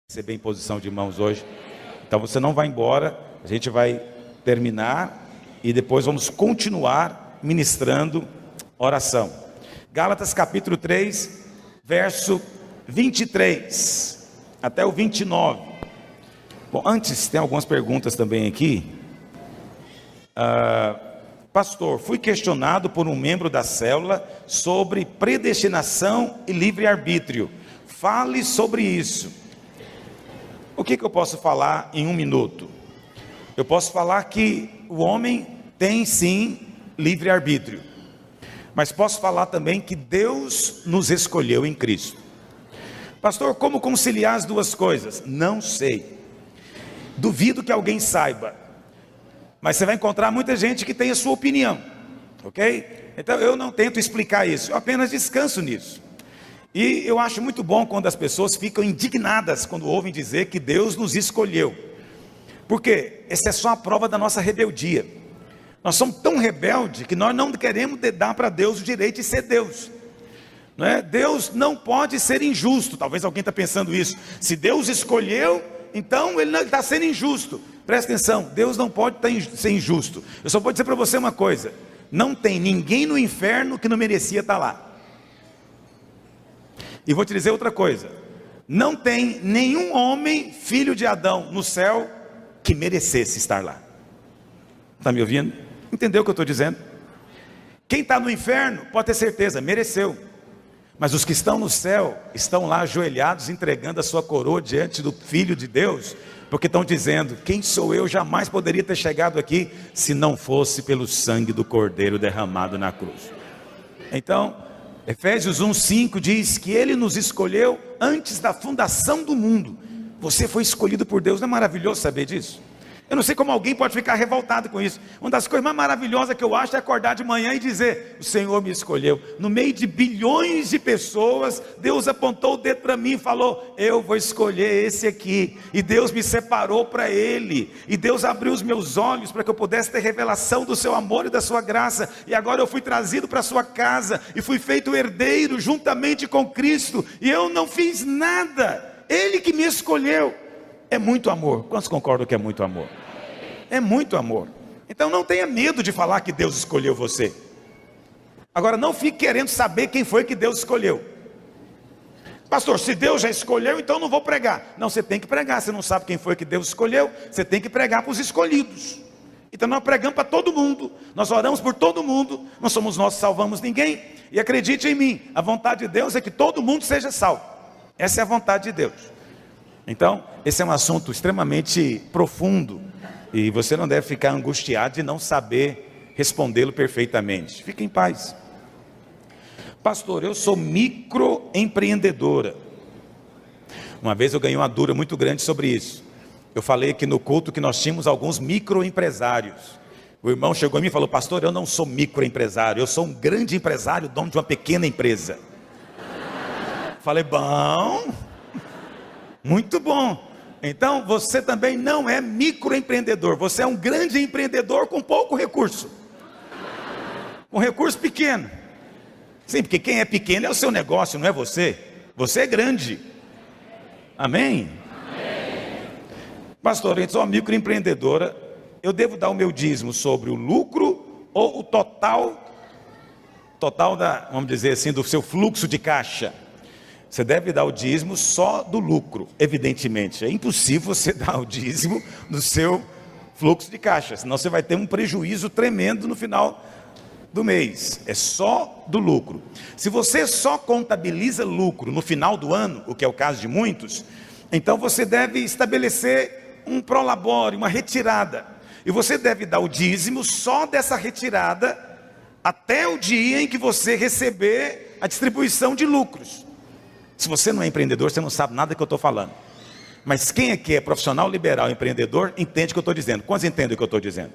Receber em posição de mãos hoje. Então você não vai embora, a gente vai terminar e depois vamos continuar ministrando oração. Gálatas capítulo 3, verso 23 até o 29. Bom, antes tem algumas perguntas também aqui. Pastor, fui questionado por um membro da célula sobre predestinação e livre-arbítrio. Fale sobre isso. O que eu posso falar em um minuto? Eu posso falar que o homem tem sim livre-arbítrio, mas posso falar também que Deus nos escolheu em Cristo. Pastor, como conciliar as duas coisas? Não sei, duvido que alguém saiba, mas você vai encontrar muita gente que tem a sua opinião, ok? Então eu não tento explicar isso, eu apenas descanso nisso. E eu acho muito bom quando as pessoas ficam indignadas quando ouvem dizer que Deus nos escolheu. Porque essa é só a prova da nossa rebeldia. Nós somos tão rebeldes que nós não queremos dar para Deus o direito de ser Deus. Não é? Deus não pode ser injusto. Talvez alguém está pensando isso. Se Deus escolheu, então Ele está sendo injusto. Presta atenção, Deus não pode ser injusto. Eu só vou dizer para você uma coisa. Não tem ninguém no inferno que não merecia estar lá. E vou te dizer outra coisa, não tem nenhum homem, filho de Adão, no céu, que merecesse estar lá. Está me ouvindo? Entendeu o que eu estou dizendo? Quem está no inferno, pode ter certeza, mereceu. Mas os que estão no céu, estão lá ajoelhados, entregando a sua coroa diante do Filho de Deus, porque estão dizendo, quem sou eu, jamais poderia ter chegado aqui, se não fosse pelo sangue do Cordeiro derramado na cruz. Então, Efésios 1:5 diz que Ele nos escolheu antes da fundação do mundo. Você foi escolhido por Deus, não é maravilhoso saber disso? Eu não sei como alguém pode ficar revoltado com isso. Uma das coisas mais maravilhosas que eu acho é acordar de manhã e dizer, o Senhor me escolheu. No meio de bilhões de pessoas, Deus apontou o dedo para mim e falou, eu vou escolher esse aqui. E Deus me separou para Ele. E Deus abriu os meus olhos para que eu pudesse ter revelação do seu amor e da sua graça. E agora eu fui trazido para a sua casa e fui feito herdeiro juntamente com Cristo. E eu não fiz nada. Ele que me escolheu. É muito amor. Quantos concordam que é muito amor? É muito amor. Então não tenha medo de falar que Deus escolheu você. Agora não fique querendo saber quem foi que Deus escolheu. Pastor, se Deus já escolheu, então não vou pregar. Não, você tem que pregar. Você não sabe quem foi que Deus escolheu, você tem que pregar para os escolhidos. Então nós pregamos para todo mundo, nós oramos por todo mundo. Não somos nós que salvamos ninguém. E acredite em mim, a vontade de Deus é que todo mundo seja salvo. Essa é a vontade de Deus. Então, esse é um assunto extremamente profundo e você não deve ficar angustiado de não saber respondê-lo perfeitamente. Fique em paz. Pastor, eu sou microempreendedora. Uma vez eu ganhei uma dura muito grande sobre isso. Eu falei aqui no culto que nós tínhamos alguns microempresários. O irmão chegou a mim e falou, pastor, eu não sou microempresário, eu sou um grande empresário, dono de uma pequena empresa. Falei, bom... Muito bom. Então você também não é microempreendedor, você é um grande empreendedor com pouco recurso, com recurso pequeno. Sim, porque quem é pequeno é o seu negócio, não é você. Você é grande. Amém? Amém. Pastor, eu sou uma microempreendedora, eu devo dar o meu dízimo sobre o lucro ou o total vamos dizer assim, do seu fluxo de caixa? Você deve dar o dízimo só do lucro, evidentemente. É impossível você dar o dízimo do seu fluxo de caixa, senão você vai ter um prejuízo tremendo no final do mês. É só do lucro. Se você só contabiliza lucro no final do ano, o que é o caso de muitos, então você deve estabelecer um prolabore, uma retirada. E você deve dar o dízimo só dessa retirada até o dia em que você receber a distribuição de lucros. Se você não é empreendedor, você não sabe nada do que eu estou falando. Mas quem aqui é profissional, liberal, empreendedor, entende o que eu estou dizendo. Quantos entendem o que eu estou dizendo?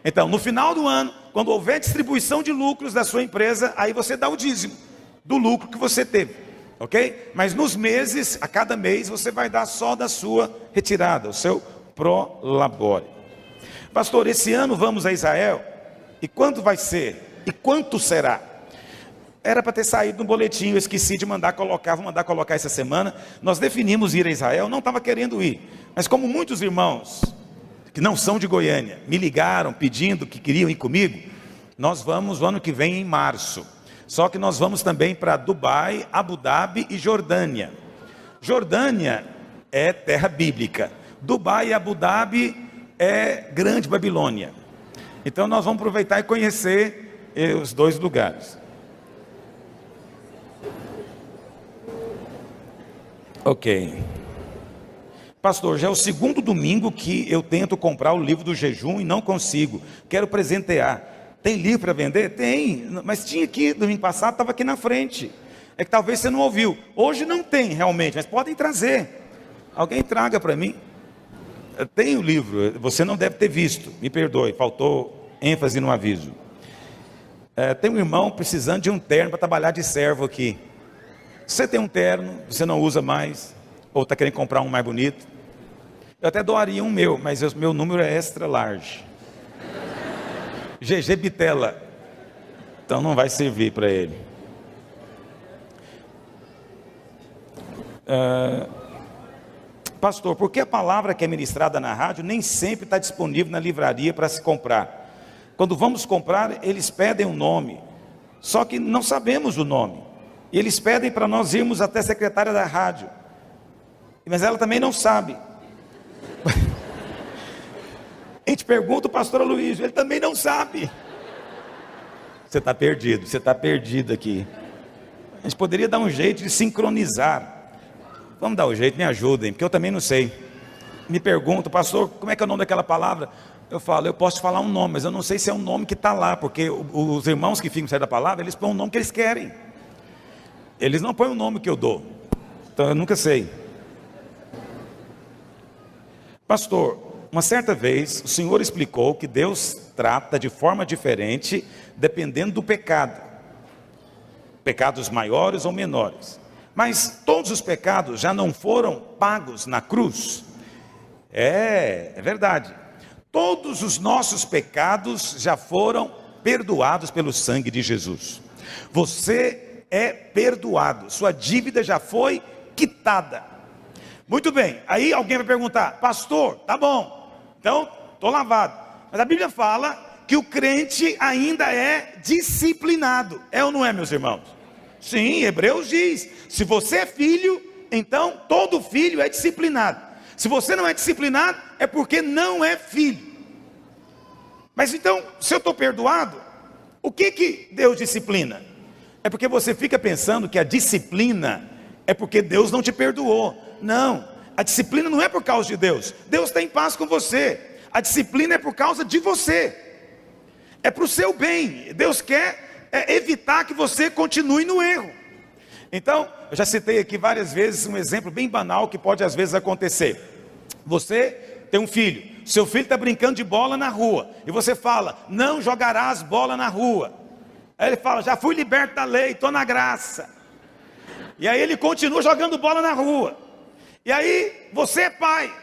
Então, no final do ano, quando houver distribuição de lucros da sua empresa, aí você dá o dízimo do lucro que você teve, ok? Mas nos meses, a cada mês, você vai dar só da sua retirada, o seu prolabore. Pastor, esse ano vamos a Israel, e quando vai ser? E quanto será? Era para ter saído no boletim, eu esqueci de mandar colocar, vou mandar colocar essa semana. Nós definimos ir a Israel, não estava querendo ir, mas como muitos irmãos que não são de Goiânia me ligaram pedindo que queriam ir comigo, nós vamos o ano que vem em março. Só que nós vamos também para Dubai, Abu Dhabi e Jordânia. Jordânia é terra bíblica, Dubai e Abu Dhabi é Grande Babilônia. Então nós vamos aproveitar e conhecer os dois lugares. Ok. Pastor, já é o segundo domingo que eu tento comprar o livro do jejum e não consigo. Quero presentear. Tem livro para vender? Tem, mas tinha aqui, domingo passado, estava aqui na frente. É que talvez você não ouviu. Hoje não tem realmente, mas podem trazer. Alguém traga para mim. Tem o livro, você não deve ter visto. Me perdoe, faltou ênfase no aviso. Tem um irmão precisando de um terno para trabalhar de servo aqui. Você tem um terno, você não usa mais, ou está querendo comprar um mais bonito, eu até doaria um meu, mas o meu número é extra large. GG Bitela. Então não vai servir para ele. Pastor, por que a palavra que é ministrada na rádio nem sempre está disponível na livraria para se comprar? Quando vamos comprar, eles pedem um nome, só que não sabemos o nome. E eles pedem para nós irmos até a secretária da rádio, mas ela também não sabe. A gente pergunta o pastor Aloysio, ele também não sabe. Você está perdido aqui. A gente poderia dar um jeito de sincronizar. Vamos dar um jeito, me ajudem, porque eu também não sei. Me perguntam, pastor, como é que é o nome daquela palavra? Eu falo, eu posso te falar um nome, mas eu não sei se é um nome que está lá, porque os irmãos que ficam saindo da palavra, eles põem um nome que eles querem. Eles não põem o nome que eu dou. Então eu nunca sei. Pastor, uma certa vez o senhor explicou que Deus trata de forma diferente dependendo do pecado. Pecados maiores ou menores. Mas todos os pecados já não foram pagos na cruz? É verdade. Todos os nossos pecados já foram perdoados pelo sangue de Jesus. Você é perdoado, sua dívida já foi quitada. Muito bem, aí alguém vai perguntar, pastor, tá bom, então estou lavado, mas a Bíblia fala que o crente ainda é disciplinado, é ou não é, meus irmãos? Sim, Hebreus diz, se você é filho, então todo filho é disciplinado. Se você não é disciplinado, é porque não é filho. Mas então, se eu estou perdoado, o que Deus disciplina? É porque você fica pensando que a disciplina é porque Deus não te perdoou. Não, a disciplina não é por causa de Deus. Deus está em paz com você. A disciplina é por causa de você. É para o seu bem. Deus quer evitar que você continue no erro. Então, eu já citei aqui várias vezes um exemplo bem banal que pode às vezes acontecer. Você tem um filho, seu filho está brincando de bola na rua, e você fala, não jogarás bola na rua. Aí ele fala, já fui liberto da lei, estou na graça. E aí ele continua jogando bola na rua. E aí você é pai.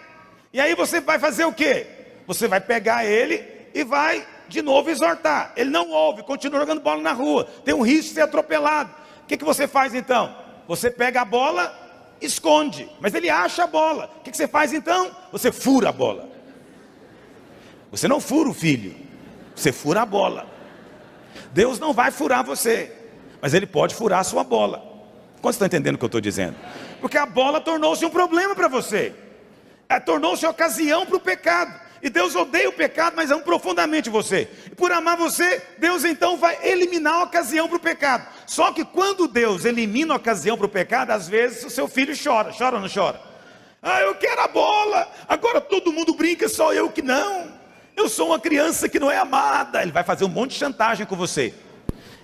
E aí você vai fazer o quê? Você vai pegar ele e vai de novo exortar. Ele não ouve, continua jogando bola na rua. Tem um risco de ser atropelado. O que você faz então? Você pega a bola, esconde. Mas ele acha a bola. O que você faz então? Você fura a bola. Você não fura o filho. Você fura a bola. Deus não vai furar você, mas Ele pode furar a sua bola. Quantos estão entendendo o que eu estou dizendo? Porque a bola tornou-se um problema para você. Tornou-se ocasião para o pecado. E Deus odeia o pecado, mas ama profundamente você. E por amar você, Deus então vai eliminar a ocasião para o pecado. Só que quando Deus elimina a ocasião para o pecado, às vezes o seu filho chora. Chora ou não chora? Ah, eu quero a bola. Agora todo mundo brinca, só eu que não. Eu sou uma criança que não é amada. Ele vai fazer um monte de chantagem com você.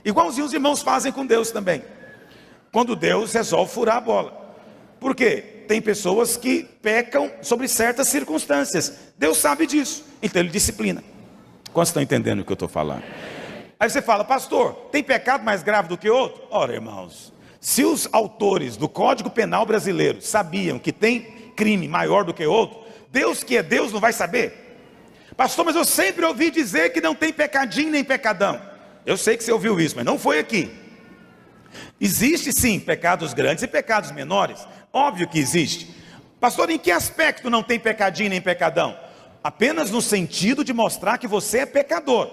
Igualzinho os irmãos fazem com Deus também. Quando Deus resolve furar a bola. Por quê? Tem pessoas que pecam sobre certas circunstâncias. Deus sabe disso. Então Ele disciplina. Quantos estão entendendo o que eu estou falando? Aí você fala, pastor, tem pecado mais grave do que outro? Ora, irmãos, se os autores do Código Penal brasileiro sabiam que tem crime maior do que outro, Deus que é Deus não vai saber? Pastor, mas eu sempre ouvi dizer que não tem pecadinho nem pecadão. Eu sei que você ouviu isso, mas não foi aqui. Existe sim pecados grandes e pecados menores, óbvio que existe. Pastor, em que aspecto não tem pecadinho nem pecadão? Apenas no sentido de mostrar que você é pecador.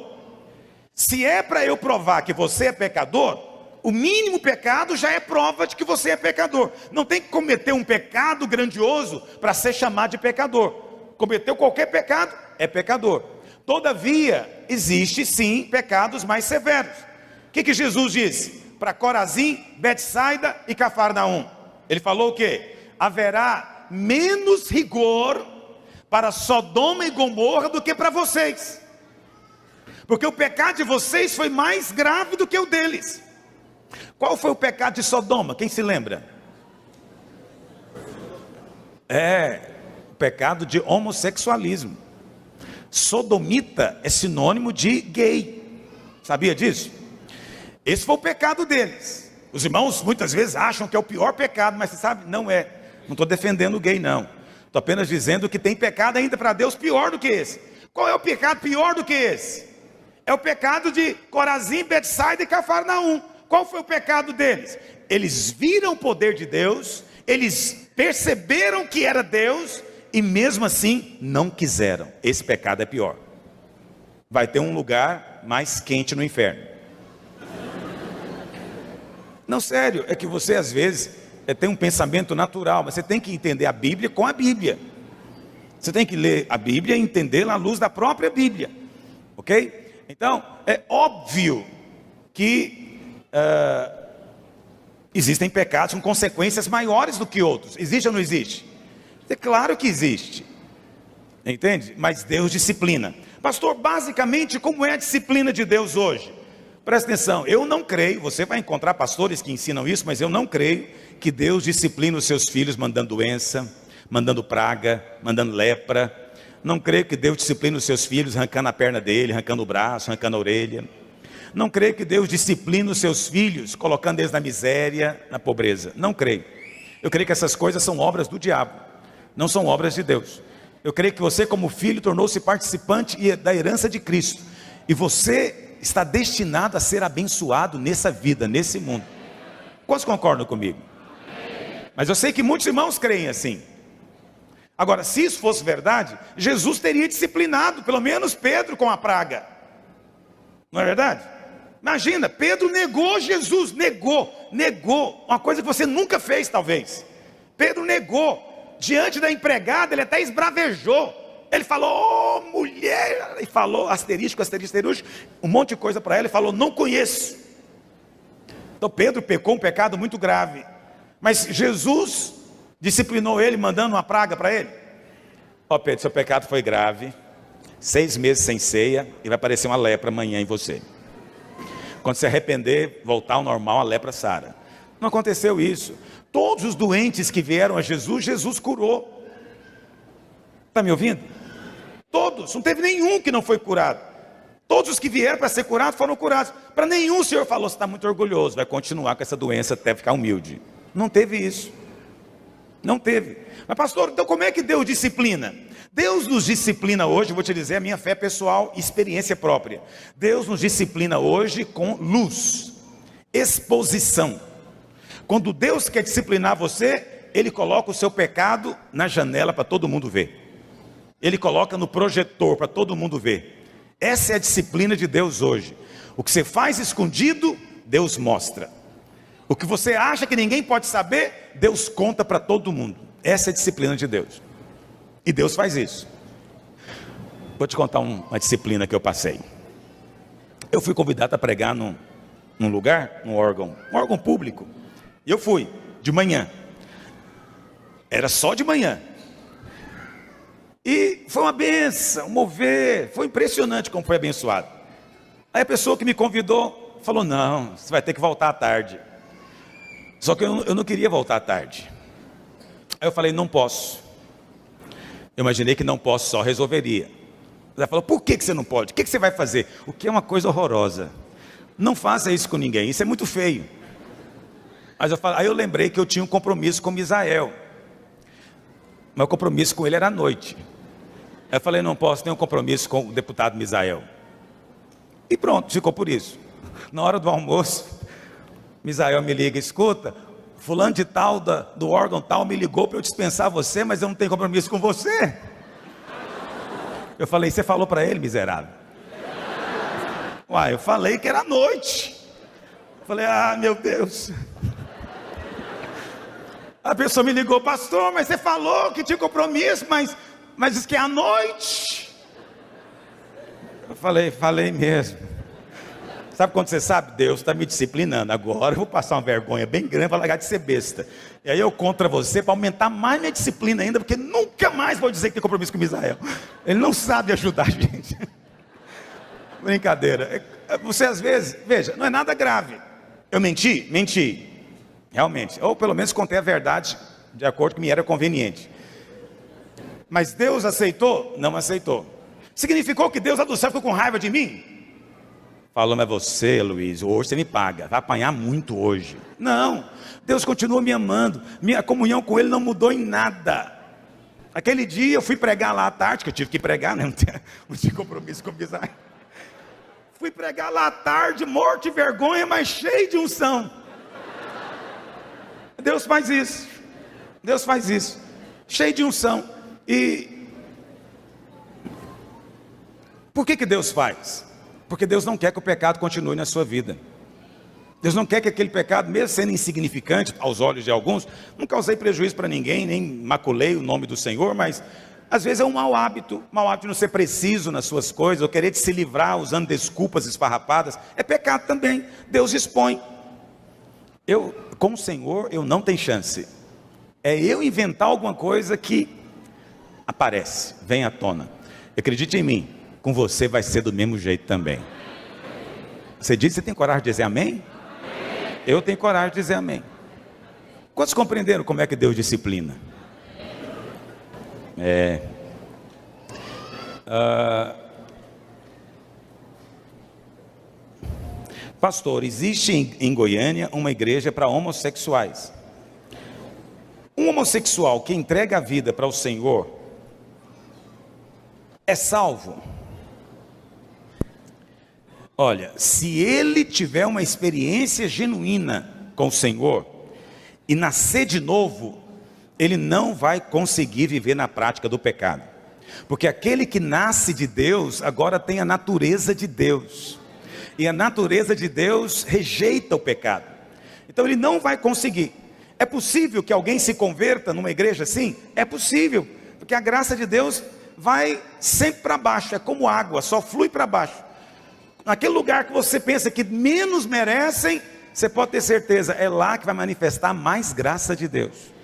Se é para eu provar que você é pecador, o mínimo pecado já é prova de que você é pecador. Não tem que cometer um pecado grandioso para ser chamado de pecador. Cometeu qualquer pecado, é pecador. Todavia, existe sim pecados mais severos. O que Jesus disse? Para Corazim, Betsaida e Cafarnaum. Ele falou o quê? Haverá menos rigor para Sodoma e Gomorra do que para vocês. Porque o pecado de vocês foi mais grave do que o deles. Qual foi o pecado de Sodoma? Quem se lembra? O pecado de homossexualismo. Sodomita é sinônimo de gay. Sabia disso? Esse foi o pecado deles. Os irmãos muitas vezes acham que é o pior pecado, mas você sabe, não é. Não estou defendendo o gay, não. Estou apenas dizendo que tem pecado ainda para Deus pior do que esse. Qual é o pecado pior do que esse? É o pecado de Corazim, Betsaida e Cafarnaum. Qual foi o pecado deles? Eles viram o poder de Deus, eles perceberam que era Deus, e mesmo assim não quiseram. Esse pecado é pior. Vai ter um lugar mais quente no inferno. Não, sério, é que você às vezes tem um pensamento natural, mas você tem que entender a Bíblia com a Bíblia. Você tem que ler a Bíblia e entendê-la à luz da própria Bíblia, ok? Então, é óbvio que existem pecados com consequências maiores do que outros. Existe ou não existe? É claro que existe, entende? Mas Deus disciplina. Pastor, basicamente, como é a disciplina de Deus hoje? Presta atenção, eu não creio, você vai encontrar pastores que ensinam isso, mas eu não creio que Deus disciplina os seus filhos mandando doença, mandando praga, mandando lepra. Não creio que Deus disciplina os seus filhos arrancando a perna dele, arrancando o braço, arrancando a orelha. Não creio que Deus disciplina os seus filhos colocando eles na miséria, na pobreza. Não creio. Eu creio que essas coisas são obras do diabo, não são obras de Deus. Eu creio que você, como filho, tornou-se participante da herança de Cristo, e você está destinado a ser abençoado nessa vida, nesse mundo. Quantos concordam comigo? Mas eu sei que muitos irmãos creem assim. Agora, se isso fosse verdade, Jesus teria disciplinado pelo menos Pedro com a praga. Não é verdade? Imagina, Pedro negou Jesus, negou, uma coisa que você nunca fez talvez. Pedro negou, diante da empregada ele até esbravejou. Ele falou, oh, mulher, e falou asterisco, um monte de coisa para ela, e falou, não conheço. Então Pedro pecou um pecado muito grave, mas Jesus disciplinou ele, mandando uma praga para ele. Ó, Pedro, seu pecado foi grave, 6 meses sem ceia, e vai aparecer uma lepra amanhã em você. Quando se arrepender, voltar ao normal, a lepra sara. Não aconteceu isso. Todos os doentes que vieram a Jesus, Jesus curou. Está me ouvindo? Todos, não teve nenhum que não foi curado. Todos os que vieram para ser curados foram curados. Para nenhum o Senhor falou, você está muito orgulhoso, vai continuar com essa doença até ficar humilde. Não teve isso. Não teve. Mas pastor, então como é que Deus disciplina? Deus nos disciplina hoje, vou te dizer a minha fé pessoal, experiência própria. Deus nos disciplina hoje com luz, exposição. Quando Deus quer disciplinar você, Ele coloca o seu pecado na janela para todo mundo ver. Ele coloca no projetor para todo mundo ver. Essa é a disciplina de Deus hoje. O que você faz escondido, Deus mostra. O que você acha que ninguém pode saber, Deus conta para todo mundo. Essa é a disciplina de Deus. E Deus faz isso. Vou te contar uma disciplina que eu passei. Eu fui convidado a pregar num lugar, num órgão público. E eu fui, de manhã. Era só de manhã. E foi uma benção, um mover, foi impressionante como foi abençoado. Aí a pessoa que me convidou falou, não, você vai ter que voltar à tarde. Só que eu não queria voltar à tarde. Aí eu falei, não posso. Eu imaginei que não posso, só resolveria. Ela falou, por que você não pode? O que você vai fazer? O que é uma coisa horrorosa. Não faça isso com ninguém, isso é muito feio. Aí eu lembrei que eu tinha um compromisso com Misael. Meu compromisso com ele era à noite. Aí eu falei, não posso ter um compromisso com o deputado Misael. E pronto, ficou por isso. Na hora do almoço, Misael me liga: escuta, fulano de tal, do órgão tal, me ligou para eu dispensar você, mas eu não tenho compromisso com você. Eu falei: você falou para ele, miserável? Uai, eu falei que era noite. Eu falei: ah, meu Deus. A pessoa me ligou: pastor, mas você falou que tinha compromisso, mas diz que é à noite. Eu falei mesmo. Sabe quando você sabe? Deus está me disciplinando. Agora eu vou passar uma vergonha bem grande para largar de ser besta. E aí eu contra você para aumentar mais minha disciplina ainda, porque nunca mais vou dizer que tem compromisso com Misael. Ele não sabe ajudar a gente. Brincadeira. Você às vezes, veja, não é nada grave. Eu menti. Realmente. Ou pelo menos contei a verdade de acordo com me era conveniente. Mas Deus aceitou? Não aceitou. Significou que Deus lá do céu ficou com raiva de mim? Falou: mas você, Luiz, hoje você me paga, vai apanhar muito hoje. Não, Deus continua me amando, minha comunhão com Ele não mudou em nada. Aquele dia eu fui pregar lá à tarde, que eu tive que pregar, né? Não tinha compromisso com o Misael. Fui pregar lá à tarde, morto de vergonha, mas cheio de unção. Deus faz isso, cheio de unção. E por que Deus faz? Porque Deus não quer que o pecado continue na sua vida. Deus não quer que aquele pecado, mesmo sendo insignificante aos olhos de alguns, não causei prejuízo para ninguém, nem maculei o nome do Senhor, mas às vezes é um mau hábito de não ser preciso nas suas coisas, ou querer de se livrar usando desculpas esfarrapadas, é pecado também. Deus expõe. Com o Senhor, eu não tenho chance. É eu inventar alguma coisa que aparece, vem à tona. Acredite em mim, com você vai ser do mesmo jeito também. Você disse: você tem coragem de dizer amém? Amém. Eu tenho coragem de dizer amém. Quantos compreenderam como é que Deus disciplina? Pastor, existe em Goiânia uma igreja para homossexuais. Um homossexual que entrega a vida para o Senhor é salvo? Olha, se ele tiver uma experiência genuína com o Senhor e nascer de novo, ele não vai conseguir viver na prática do pecado, porque aquele que nasce de Deus agora tem a natureza de Deus, e a natureza de Deus rejeita o pecado. Então ele não vai conseguir. É possível que alguém se converta numa igreja assim? É possível, porque a graça de Deus vai sempre para baixo, é como água, só flui para baixo. Naquele lugar que você pensa que menos merecem, você pode ter certeza, é lá que vai manifestar mais graça de Deus.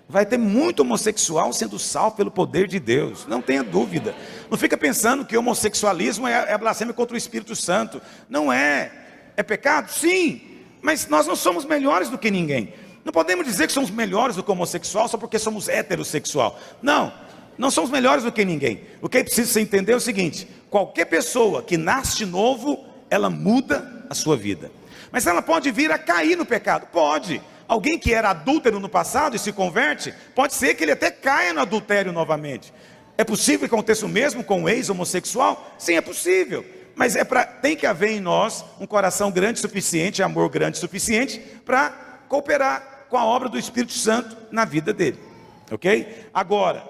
Vai ter muito homossexual sendo salvo pelo poder de Deus, não tenha dúvida. Não fica pensando que homossexualismo é blasfêmia contra o Espírito Santo. Não é. É pecado? Sim, mas nós não somos melhores do que ninguém. Não podemos dizer que somos melhores do que o homossexual só porque somos heterossexual. Não somos melhores do que ninguém. O que é preciso você entender é o seguinte: qualquer pessoa que nasce de novo, ela muda a sua vida. Mas ela pode vir a cair no pecado? Pode. Alguém que era adúltero no passado e se converte, pode ser que ele até caia no adultério novamente. É possível que aconteça o mesmo com o ex-homossexual? Sim, é possível. Mas tem que haver em nós um coração grande o suficiente, amor grande o suficiente, para cooperar com a obra do Espírito Santo na vida dele. Ok? Agora,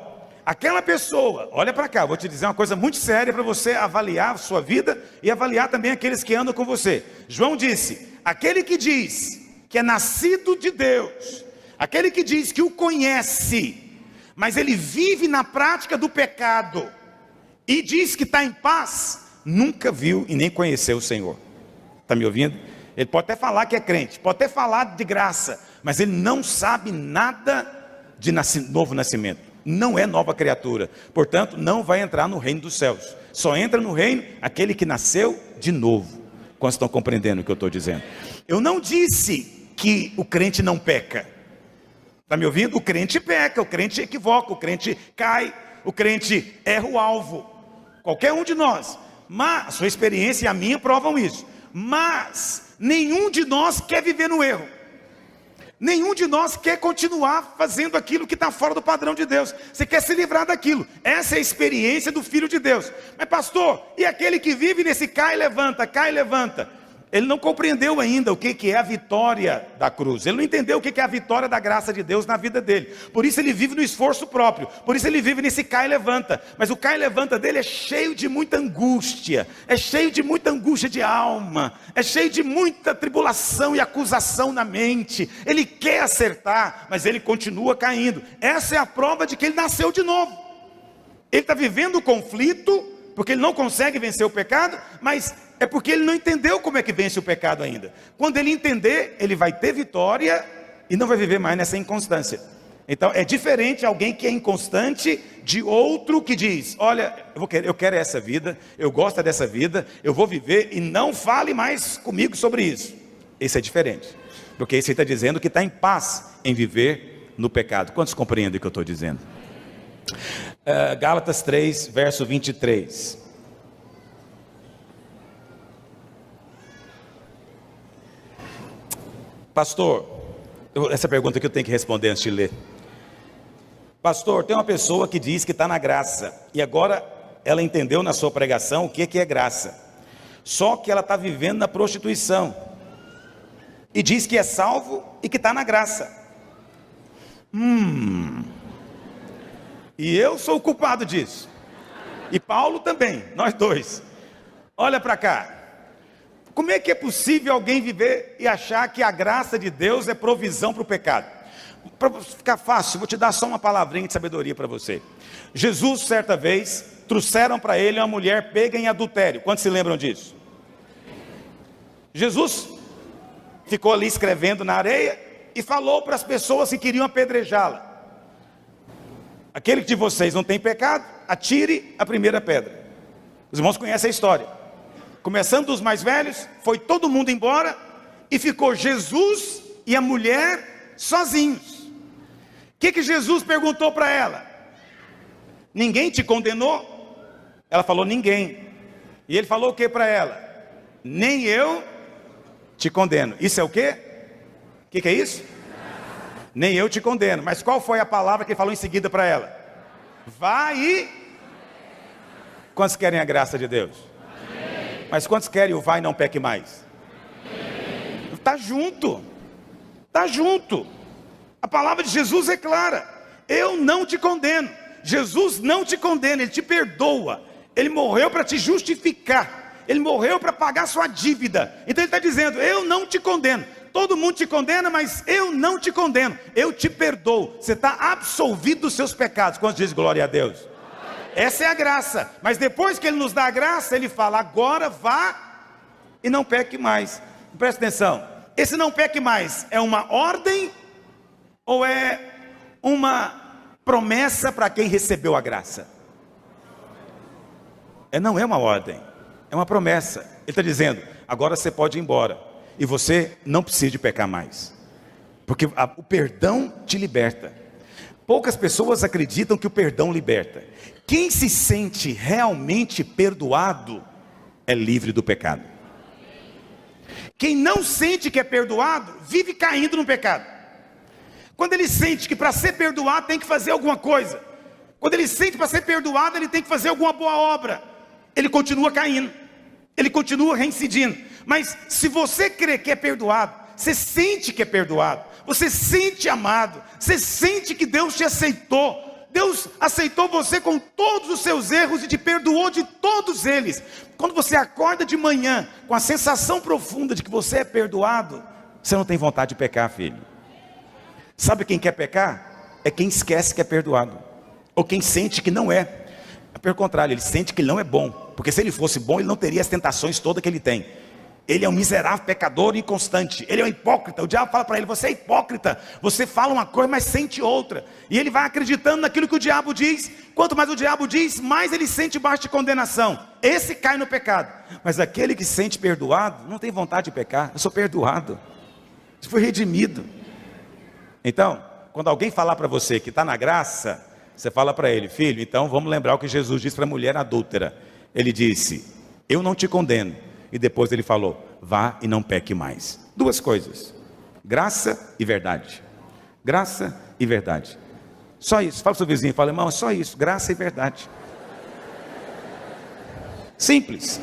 aquela pessoa, olha para cá, vou te dizer uma coisa muito séria para você avaliar a sua vida e avaliar também aqueles que andam com você. João disse: aquele que diz que é nascido de Deus, aquele que diz que o conhece, mas ele vive na prática do pecado e diz que está em paz, nunca viu e nem conheceu o Senhor. Está me ouvindo? Ele pode até falar que é crente, pode até falar de graça, mas ele não sabe nada de novo nascimento. Não é nova criatura, portanto não vai entrar no reino dos céus. Só entra no reino aquele que nasceu de novo. Quantos estão compreendendo o que eu estou dizendo? Eu não disse que o crente não peca. Está me ouvindo? O crente peca, o crente equivoca, o crente cai, o crente erra o alvo. Qualquer um de nós. Mas a sua experiência e a minha provam isso. Mas nenhum de nós quer viver no erro. Nenhum de nós quer continuar fazendo aquilo que está fora do padrão de Deus. Você quer se livrar daquilo. Essa é a experiência do Filho de Deus. Mas pastor, e aquele que vive nesse cai e levanta, cai e levanta? Ele não compreendeu ainda o que é a vitória da cruz. Ele não entendeu o que é a vitória da graça de Deus na vida dele. Por isso ele vive no esforço próprio. Por isso ele vive nesse cai e levanta. Mas o cai e levanta dele é cheio de muita angústia. É cheio de muita angústia de alma. É cheio de muita tribulação e acusação na mente. Ele quer acertar, mas ele continua caindo. Essa é a prova de que ele nasceu de novo. Ele está vivendo o conflito, porque ele não consegue vencer o pecado, mas é porque ele não entendeu como é que vence o pecado ainda. Quando ele entender, ele vai ter vitória e não vai viver mais nessa inconstância. Então é diferente alguém que é inconstante de outro que diz: olha, eu quero essa vida, eu gosto dessa vida, eu vou viver e não fale mais comigo sobre isso. Esse é diferente, porque esse está dizendo que está em paz em viver no pecado. Quantos compreendem o que eu estou dizendo? Gálatas 3, verso 23. Pastor, essa pergunta que eu tenho que responder antes de ler. Pastor, tem uma pessoa que diz que está na graça, e agora ela entendeu na sua pregação o que é graça, só que ela está vivendo na prostituição, e diz que é salvo e que está na graça. E eu sou o culpado disso, e Paulo também, nós dois. Olha para cá. Como é que é possível alguém viver e achar que a graça de Deus é provisão para o pecado? Para ficar fácil, vou te dar só uma palavrinha de sabedoria para você. Jesus, certa vez, trouxeram para ele uma mulher pega em adultério. Quantos se lembram disso? Jesus ficou ali escrevendo na areia e falou para as pessoas que queriam apedrejá-la: aquele de vocês não tem pecado, atire a primeira pedra. Os irmãos conhecem a história. Começando dos mais velhos, foi todo mundo embora e ficou Jesus e a mulher sozinhos. O que Jesus perguntou para ela? Ninguém te condenou? Ela falou: ninguém. E ele falou o que para ela? Nem eu te condeno. Isso é o quê? O que é isso? Nem eu te condeno. Mas qual foi a palavra que ele falou em seguida para ela? Vá e... Quantos querem a graça de Deus? Mas quantos querem o vai e não peque mais? Está junto. Está junto. A palavra de Jesus é clara: eu não te condeno. Jesus não te condena, Ele te perdoa. Ele morreu para te justificar. Ele morreu para pagar sua dívida. Então Ele está dizendo: eu não te condeno. Todo mundo te condena, mas eu não te condeno. Eu te perdoo. Você está absolvido dos seus pecados. Quantos dizem glória a Deus? Essa é a graça. Mas depois que Ele nos dá a graça, Ele fala: agora vá e não peque mais. Presta atenção. Esse não peque mais é uma ordem ou é uma promessa para quem recebeu a graça? Não é uma ordem, é uma promessa. Ele está dizendo: agora você pode ir embora e você não precisa de pecar mais, porque o perdão te liberta. Poucas pessoas acreditam que o perdão liberta. Quem se sente realmente perdoado é livre do pecado. Quem não sente que é perdoado vive caindo no pecado. Quando ele sente que para ser perdoado tem que fazer alguma coisa, quando ele sente que para ser perdoado ele tem que fazer alguma boa obra, ele continua caindo, ele continua reincidindo. Mas se você crê que é perdoado, você sente que é perdoado, você sente amado, você sente que Deus te aceitou. Deus aceitou você com todos os seus erros e te perdoou de todos eles. Quando você acorda de manhã com a sensação profunda de que você é perdoado, você não tem vontade de pecar, filho. Sabe quem quer pecar? É quem esquece que é perdoado, ou quem sente que não é. Pelo contrário, ele sente que não é bom, porque se ele fosse bom, ele não teria as tentações todas que ele tem. Ele é um miserável pecador inconstante, ele é um hipócrita. O diabo fala para ele: você é hipócrita, você fala uma coisa, mas sente outra. E ele vai acreditando naquilo que o diabo diz. Quanto mais o diabo diz, mais ele sente baixo de condenação. Esse cai no pecado. Mas aquele que se sente perdoado, não tem vontade de pecar. Eu sou perdoado, eu fui redimido. Então, quando alguém falar para você que está na graça, você fala para ele: filho, então vamos lembrar o que Jesus disse para a mulher adúltera. Ele disse: eu não te condeno. E depois ele falou: vá e não peque mais. Duas coisas: graça e verdade. Graça e verdade. Só isso. Fala para o seu vizinho, fala: irmão, é só isso, graça e verdade. Simples.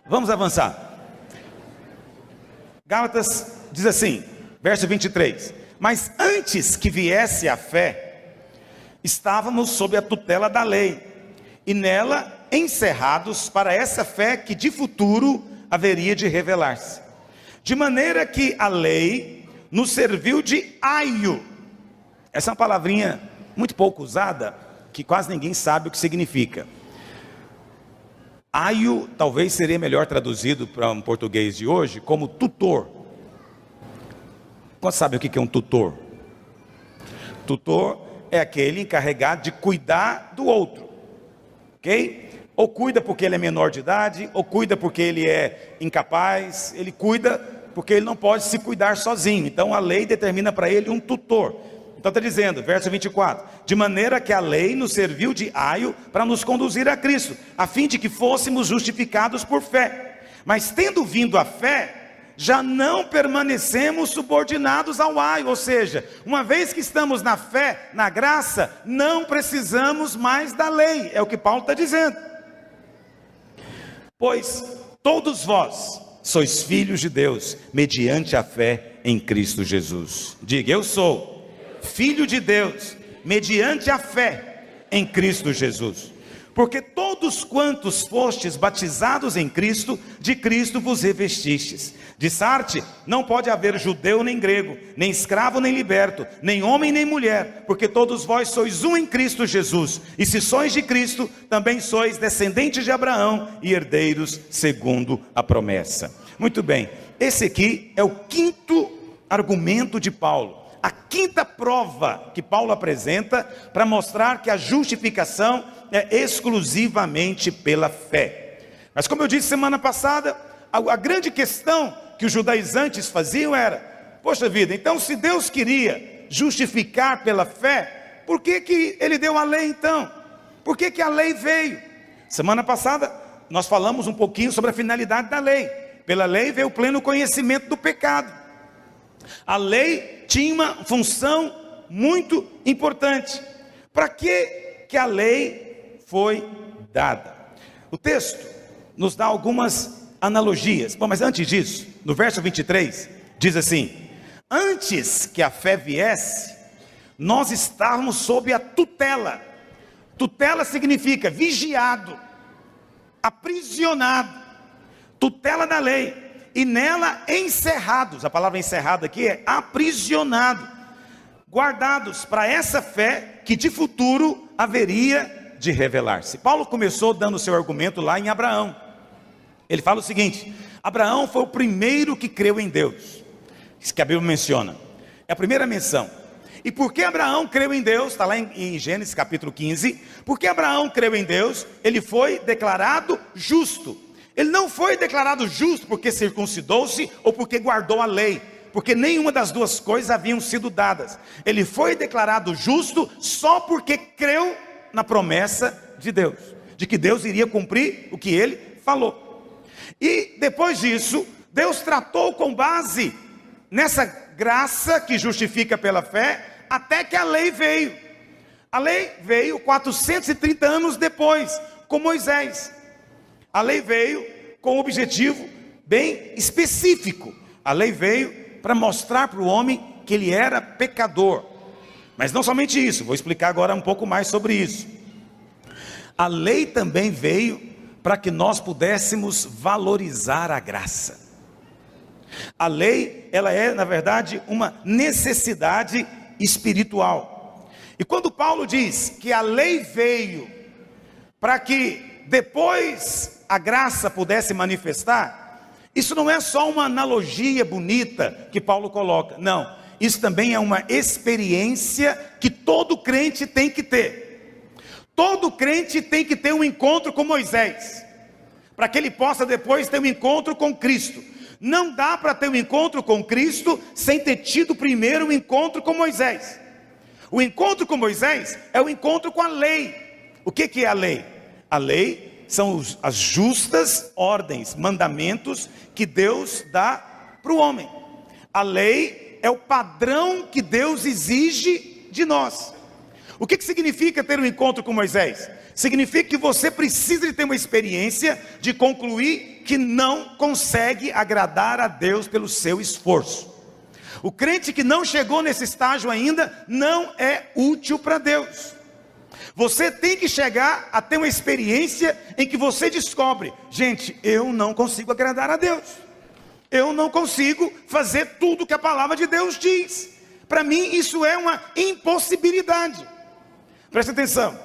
Vamos avançar. Gálatas diz assim, verso 23: mas antes que viesse a fé, estávamos sob a tutela da lei, e nela encerrados para essa fé que de futuro haveria de revelar-se. De maneira que a lei nos serviu de aio. Essa é uma palavrinha muito pouco usada, que quase ninguém sabe o que significa. Aio talvez seria melhor traduzido para um português de hoje como tutor. Quantos sabem o que é um tutor? Tutor é aquele encarregado de cuidar do outro, ok? Ou cuida porque ele é menor de idade, ou cuida porque ele é incapaz, ele cuida porque ele não pode se cuidar sozinho. Então a lei determina para ele um tutor. Então está dizendo, verso 24: de maneira que a lei nos serviu de aio para nos conduzir a Cristo, a fim de que fôssemos justificados por fé. Mas tendo vindo a fé, já não permanecemos subordinados ao aio. Ou seja, uma vez que estamos na fé, na graça, não precisamos mais da lei. É o que Paulo está dizendo. Pois todos vós sois filhos de Deus, mediante a fé em Cristo Jesus. Diga, eu sou filho de Deus, mediante a fé em Cristo Jesus. Porque todos quantos fostes batizados em Cristo, de Cristo vos revestistes. De Sarte, não pode haver judeu nem grego, nem escravo nem liberto, nem homem nem mulher, porque todos vós sois um em Cristo Jesus. E se sois de Cristo, também sois descendentes de Abraão e herdeiros segundo a promessa. Muito bem, esse aqui é o quinto argumento de Paulo. A quinta prova que Paulo apresenta para mostrar que a justificação é exclusivamente pela fé. Mas como eu disse semana passada, a grande questão que os judaizantes faziam era: poxa vida, então se Deus queria justificar pela fé, por que ele deu a lei então? Por que a lei veio? Semana passada nós falamos um pouquinho sobre a finalidade da lei. Pela lei veio o pleno conhecimento do pecado. A lei tinha uma função muito importante. Para que a lei foi dada? O texto nos dá algumas analogias. Bom, mas antes disso, no verso 23, diz assim: antes que a fé viesse, nós estávamos sob a tutela. Tutela significa vigiado, aprisionado, tutela da lei. E nela encerrados, a palavra encerrado aqui é aprisionado, guardados para essa fé que de futuro haveria de revelar-se. Paulo começou dando seu argumento lá em Abraão. Ele fala o seguinte: Abraão foi o primeiro que creu em Deus. Isso que a Bíblia menciona, é a primeira menção. E por que Abraão creu em Deus? Está lá em Gênesis capítulo 15. Porque Abraão creu em Deus, ele foi declarado justo. Ele não foi declarado justo porque circuncidou-se ou porque guardou a lei, porque nenhuma das duas coisas haviam sido dadas. Ele foi declarado justo só porque creu na promessa de Deus, de que Deus iria cumprir o que ele falou. E depois disso, Deus tratou com base nessa graça que justifica pela fé, até que a lei veio. A lei veio 430 anos depois, com Moisés. A lei veio com um objetivo bem específico. A lei veio para mostrar para o homem que ele era pecador. Mas não somente isso, vou explicar agora um pouco mais sobre isso. A lei também veio para que nós pudéssemos valorizar a graça. A lei, ela é, na verdade, uma necessidade espiritual. E quando Paulo diz que a lei veio para que depois a graça pudesse manifestar, isso não é só uma analogia bonita que Paulo coloca, não, isso também é uma experiência que todo crente tem que ter. Todo crente tem que ter um encontro com Moisés, para que ele possa depois ter um encontro com Cristo. Não dá para ter um encontro com Cristo sem ter tido primeiro um encontro com Moisés. O encontro com Moisés é o encontro com a lei. O que é a lei? A lei são as justas ordens, mandamentos que Deus dá para o homem. A lei é o padrão que Deus exige de nós. O que significa ter um encontro com Moisés? Significa que você precisa de ter uma experiência de concluir que não consegue agradar a Deus pelo seu esforço. O crente que não chegou nesse estágio ainda não é útil para Deus. Você tem que chegar a ter uma experiência em que você descobre: gente, eu não consigo agradar a Deus. Eu não consigo fazer tudo que a palavra de Deus diz. Para mim isso é uma impossibilidade. Presta atenção,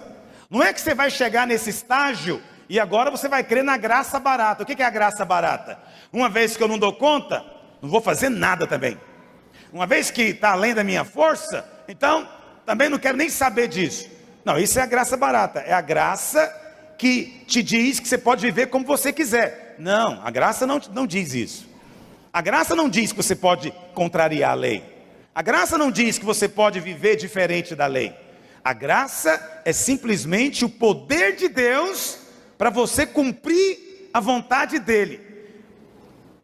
não é que você vai chegar nesse estágio e agora você vai crer na graça barata. O que é a graça barata? Uma vez que eu não dou conta, não vou fazer nada também. Uma vez que está além da minha força, então também não quero nem saber disso. Não, isso é a graça barata, é a graça que te diz que você pode viver como você quiser. Não, a graça não diz isso. A graça não diz que você pode contrariar a lei. A graça não diz que você pode viver diferente da lei. A graça é simplesmente o poder de Deus para você cumprir a vontade dele,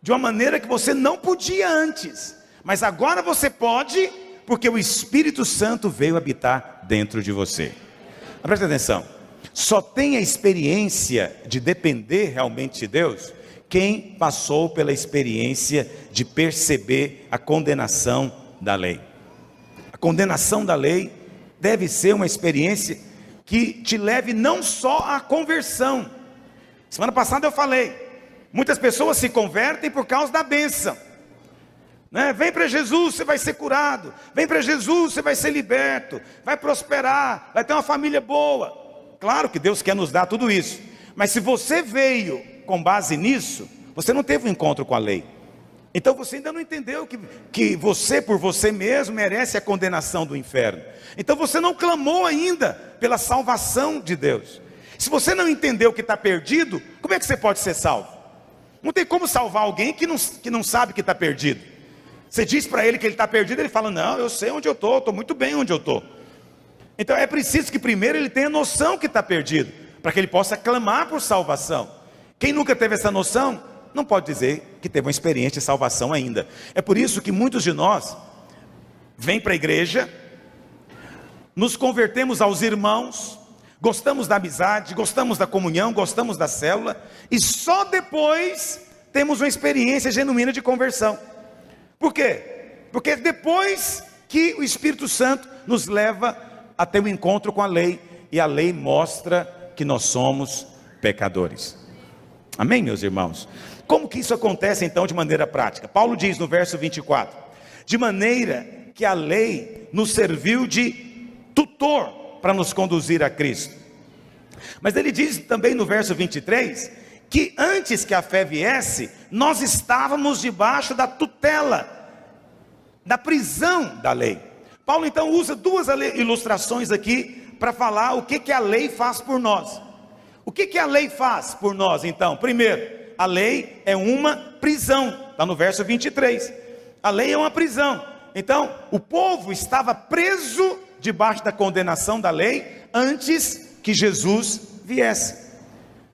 de uma maneira que você não podia antes, mas agora você pode, porque o Espírito Santo veio habitar dentro de você. Presta atenção, só tem a experiência de depender realmente de Deus quem passou pela experiência de perceber a condenação da lei. A condenação da lei deve ser uma experiência que te leve não só à conversão. Semana passada eu falei, muitas pessoas se convertem por causa da bênção, né? Vem para Jesus, você vai ser curado. Vem para Jesus, você vai ser liberto, vai prosperar, vai ter uma família boa. Claro que Deus quer nos dar tudo isso, mas se você veio com base nisso, você não teve um encontro com a lei. Então você ainda não entendeu que você por você mesmo merece a condenação do inferno. Então você não clamou ainda pela salvação de Deus. Se você não entendeu que está perdido, como é que você pode ser salvo? Não tem como salvar alguém que não sabe que está perdido. Você diz para ele que ele está perdido, ele fala: não, eu sei onde eu estou muito bem onde eu estou. Então é preciso que primeiro ele tenha noção que está perdido, para que ele possa clamar por salvação. Quem nunca teve essa noção, não pode dizer que teve uma experiência de salvação ainda. É por isso que muitos de nós vêm para a igreja, nos convertemos aos irmãos, gostamos da amizade, gostamos da comunhão, gostamos da célula, e só depois temos uma experiência genuína de conversão. Por quê? Porque depois que o Espírito Santo nos leva a ter um encontro com a lei, e a lei mostra que nós somos pecadores. Amém, meus irmãos? Como que isso acontece então de maneira prática? Paulo diz no verso 24: de maneira que a lei nos serviu de tutor para nos conduzir a Cristo. Mas ele diz também no verso 23, que antes que a fé viesse, nós estávamos debaixo da tutela, da prisão da lei. Paulo então usa duas ilustrações aqui para falar o que a lei faz por nós. O que a lei faz por nós então? Primeiro, a lei é uma prisão, está no verso 23. A lei é uma prisão. Então, o povo estava preso debaixo da condenação da lei antes que Jesus viesse.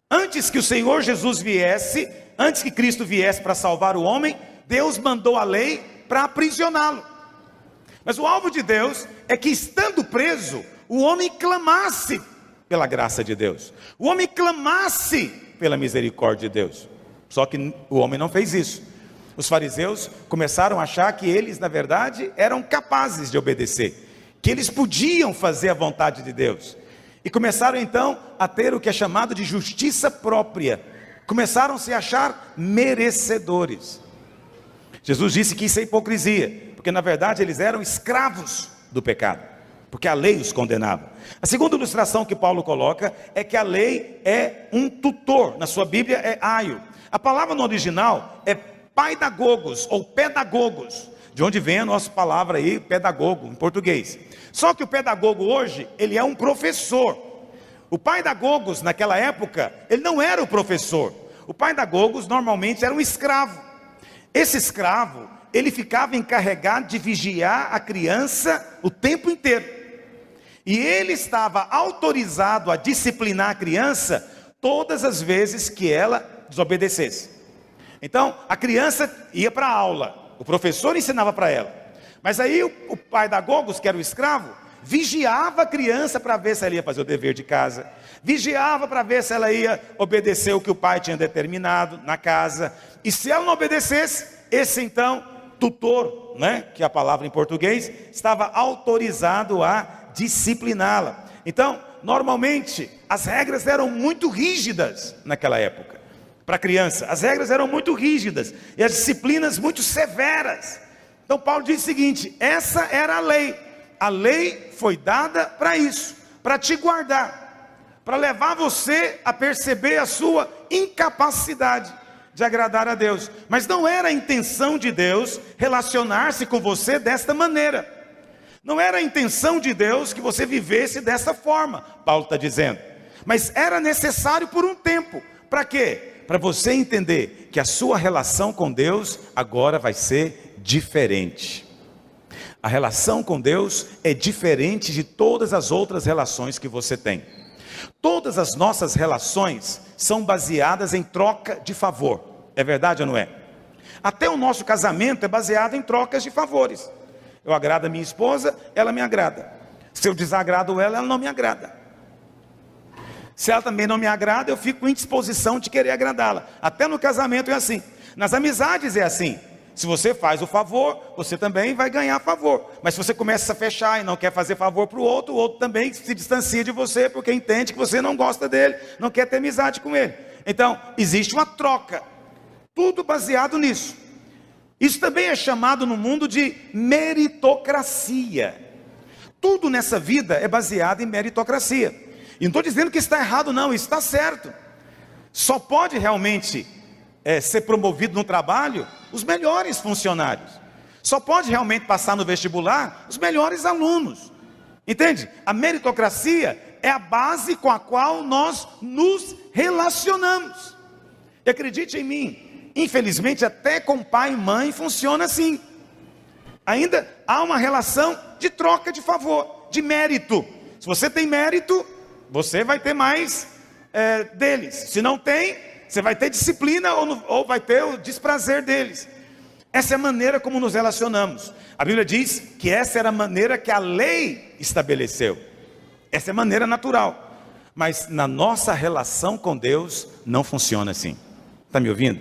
Antes que o Senhor Jesus viesse, antes que Cristo viesse para salvar o homem, Deus mandou a lei para aprisioná-lo. Mas o alvo de Deus é que, estando preso, o homem clamasse pela graça de Deus, o homem clamasse pela misericórdia de Deus. Só que o homem não fez isso. Os fariseus começaram a achar que eles, na verdade, eram capazes de obedecer, que eles podiam fazer a vontade de Deus, e começaram então a ter o que é chamado de justiça própria. Começaram a se achar merecedores. Jesus disse que isso é hipocrisia, porque na verdade eles eram escravos do pecado, porque a lei os condenava. A segunda ilustração que Paulo coloca é que a lei é um tutor. Na sua Bíblia é aio. A palavra no original é paidagogos ou pedagogos, de onde vem a nossa palavra aí, pedagogo, em português. Só que o pedagogo hoje, ele é um professor. O paidagogos naquela época, ele não era o professor. O paidagogos normalmente era um escravo. Esse escravo, ele ficava encarregado de vigiar a criança o tempo inteiro. E ele estava autorizado a disciplinar a criança todas as vezes que ela desobedecesse. Então, a criança ia para a aula, o professor ensinava para ela. Mas aí o paidagogos, que era o escravo, vigiava a criança para ver se ela ia fazer o dever de casa, vigiava para ver se ela ia obedecer o que o pai tinha determinado na casa, e se ela não obedecesse, esse então tutor, né, que é a palavra em português, estava autorizado a discipliná-la. Então, normalmente, as regras eram muito rígidas naquela época. Para a criança, as regras eram muito rígidas e as disciplinas muito severas. Então Paulo diz o seguinte: essa era a lei. A lei foi dada para isso, para te guardar, para levar você a perceber a sua incapacidade de agradar a Deus. Mas não era a intenção de Deus relacionar-se com você desta maneira. Não era a intenção de Deus que você vivesse dessa forma, Paulo está dizendo. Mas era necessário por um tempo. Para quê? Para você entender que a sua relação com Deus agora vai ser diferente. A relação com Deus é diferente de todas as outras relações que você tem. Todas as nossas relações são baseadas em troca de favor. É verdade ou não é? Até o nosso casamento é baseado em trocas de favores. Eu agrado a minha esposa, ela me agrada. Se eu desagrado ela, ela não me agrada. Se ela também não me agrada, eu fico em disposição de querer agradá-la. Até no casamento é assim. Nas amizades é assim. Se você faz o favor, você também vai ganhar favor. Mas se você começa a fechar e não quer fazer favor para o outro também se distancia de você, porque entende que você não gosta dele, não quer ter amizade com ele. Então, existe uma troca. Tudo baseado nisso. Isso também é chamado no mundo de meritocracia. Tudo nessa vida é baseado em meritocracia. E não estou dizendo que está errado não, isso está certo. Só pode realmente ser promovido no trabalho os melhores funcionários. Só pode realmente passar no vestibular os melhores alunos. Entende? A meritocracia é a base com a qual nós nos relacionamos. E acredite em mim, infelizmente até com pai e mãe funciona assim. Ainda há uma relação de troca de favor, de mérito. Se você tem mérito, você vai ter mais deles. Se não tem, você vai ter disciplina ou vai ter o desprazer deles. Essa é a maneira como nos relacionamos. A Bíblia diz que essa era a maneira que a lei estabeleceu. Essa é a maneira natural. Mas na nossa relação com Deus não funciona assim. Está me ouvindo?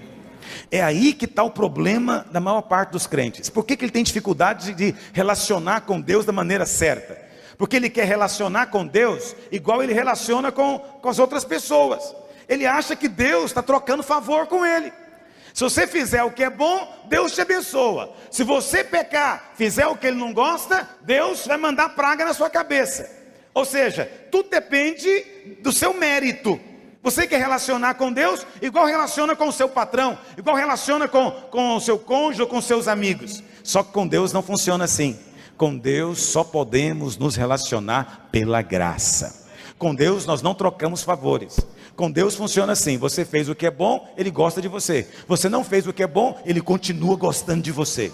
É aí que está o problema da maior parte dos crentes. Por que ele tem dificuldade de relacionar com Deus da maneira certa? Porque ele quer relacionar com Deus igual ele relaciona com as outras pessoas. Ele acha que Deus está trocando favor com ele. Se você fizer o que é bom, Deus te abençoa. Se você pecar, fizer o que ele não gosta, Deus vai mandar praga na sua cabeça. Ou seja, tudo depende do seu mérito. Você quer relacionar com Deus igual relaciona com o seu patrão, igual relaciona com o seu cônjuge ou com seus amigos. Só que com Deus não funciona assim. Com Deus só podemos nos relacionar pela graça. Com Deus nós não trocamos favores. Com Deus funciona assim: você fez o que é bom, Ele gosta de você. Você não fez o que é bom, Ele continua gostando de você.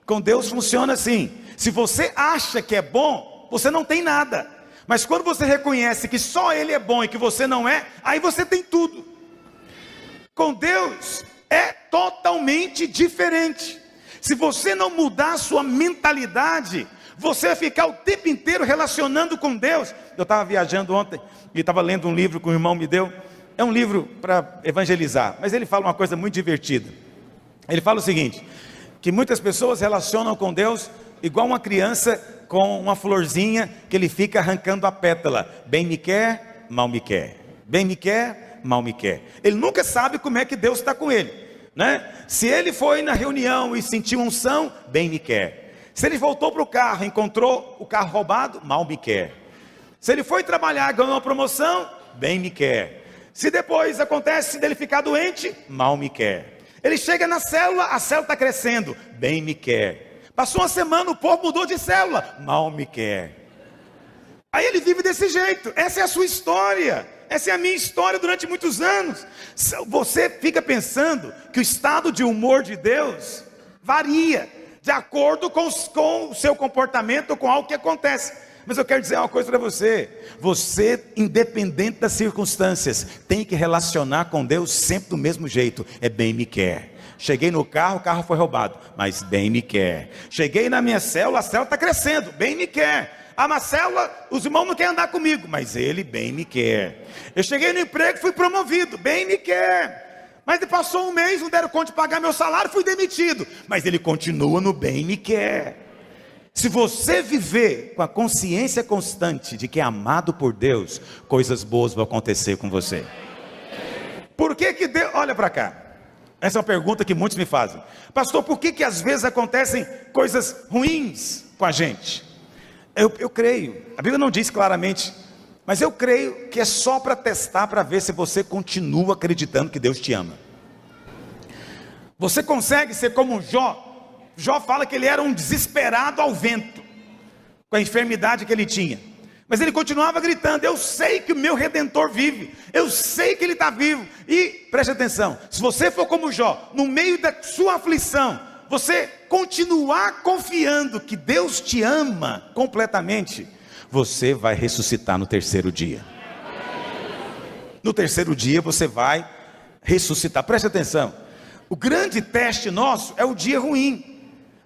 Com Deus funciona assim: se você acha que é bom, você não tem nada. Mas quando você reconhece que só Ele é bom e que você não é, aí você tem tudo. Com Deus é totalmente diferente. Se você não mudar a sua mentalidade, você vai ficar o tempo inteiro relacionando com Deus. Eu estava viajando ontem e estava lendo um livro que o irmão me deu. É um livro para evangelizar, mas ele fala uma coisa muito divertida. Ele fala o seguinte: que muitas pessoas relacionam com Deus igual uma criança com uma florzinha que ele fica arrancando a pétala. Bem me quer, mal me quer. Bem me quer, mal me quer. Ele nunca sabe como é que Deus está com ele, né? Se ele foi na reunião e sentiu unção, bem me quer. Se ele voltou para o carro e encontrou o carro roubado, mal me quer. Se ele foi trabalhar e ganhou uma promoção, bem me quer. Se depois acontece dele ficar doente, mal me quer. Ele chega na célula, a célula está crescendo, bem me quer. Passou uma semana, o povo mudou de célula, mal me quer. Aí ele vive desse jeito. Essa é a sua história. Essa é a minha história durante muitos anos. Você fica pensando que o estado de humor de Deus varia de acordo com o seu comportamento, com algo que acontece. Mas eu quero dizer uma coisa para você: você, independente das circunstâncias, tem que relacionar com Deus sempre do mesmo jeito. É bem me quer. Cheguei no carro, o carro foi roubado, mas bem me quer. Cheguei na minha célula, a célula está crescendo, bem me quer. Ah, mas célula, os irmãos não querem andar comigo, mas ele bem me quer. Eu cheguei no emprego, fui promovido, bem me quer. Mas passou um mês, não deram conta de pagar meu salário, fui demitido. Mas ele continua no bem me quer. Se você viver com a consciência constante de que é amado por Deus, coisas boas vão acontecer com você. Por que que Deus... Olha para cá. Essa é uma pergunta que muitos me fazem. Pastor, por que que às vezes acontecem coisas ruins com a gente? Eu creio, a Bíblia não diz claramente, mas eu creio que é só para testar, para ver se você continua acreditando que Deus te ama. Você consegue ser como Jó? Jó fala que ele era um desesperado ao vento, com a enfermidade que ele tinha. Mas ele continuava gritando: eu sei que o meu Redentor vive, eu sei que ele está vivo. E preste atenção, se você for como Jó, no meio da sua aflição, você continuar confiando que Deus te ama completamente, você vai ressuscitar no terceiro dia. No terceiro dia você vai ressuscitar. Preste atenção, o grande teste nosso é o dia ruim.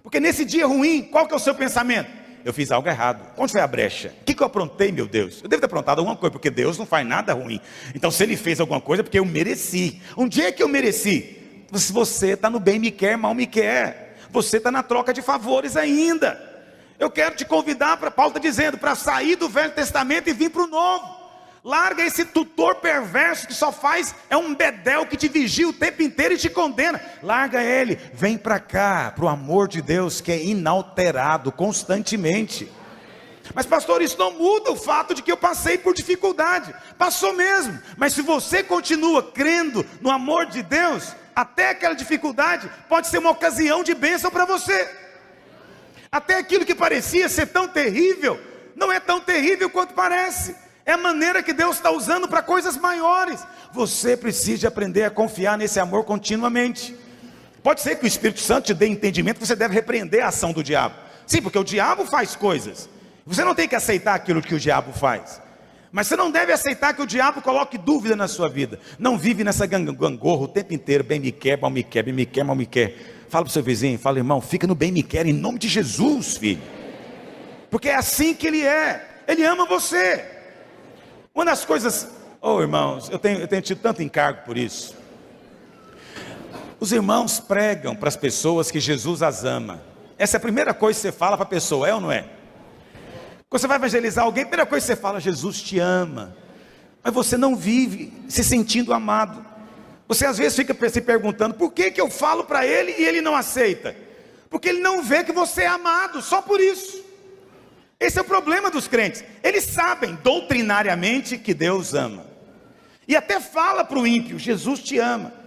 Porque nesse dia ruim, qual que é o seu pensamento? Eu fiz algo errado. Onde foi a brecha? O que eu aprontei, meu Deus? Eu devo ter aprontado alguma coisa, porque Deus não faz nada ruim. Então se Ele fez alguma coisa, é porque eu mereci. Um dia que eu mereci. Se você está no bem me quer, mal me quer. Você está na troca de favores ainda. Eu quero te convidar, Paulo está dizendo, para sair do Velho Testamento e vir para o Novo. Larga esse tutor perverso que só faz, é um bedel que te vigia o tempo inteiro e te condena. Larga ele, vem para cá, para o amor de Deus que é inalterado constantemente. Mas pastor, isso não muda o fato de que eu passei por dificuldade. Passou mesmo, mas se você continua crendo no amor de Deus, até aquela dificuldade pode ser uma ocasião de bênção para você. Até aquilo que parecia ser tão terrível, não é tão terrível quanto parece. É a maneira que Deus está usando para coisas maiores. Você precisa aprender a confiar nesse amor continuamente. Pode ser que o Espírito Santo te dê entendimento que você deve repreender a ação do diabo. Sim, porque o diabo faz coisas. Você não tem que aceitar aquilo que o diabo faz. Mas você não deve aceitar que o diabo coloque dúvida na sua vida. Não vive nessa gangorra o tempo inteiro. Bem me quer, mal me quer, bem me quer, mal me quer. Fala para o seu vizinho, fala: irmão, fica no bem me quer em nome de Jesus, filho. Porque é assim que ele é. Ele ama você. Uma das coisas, irmãos, eu tenho tido tanto encargo por isso. Os irmãos pregam para as pessoas que Jesus as ama. Essa é a primeira coisa que você fala para a pessoa, é ou não é? Quando você vai evangelizar alguém, a primeira coisa que você fala: Jesus te ama. Mas você não vive se sentindo amado. Você às vezes fica se perguntando: por que eu falo para ele e ele não aceita? Porque ele não vê que você é amado, só por isso. Esse é o problema dos crentes. Eles sabem doutrinariamente que Deus ama. E até fala para o ímpio: Jesus te ama.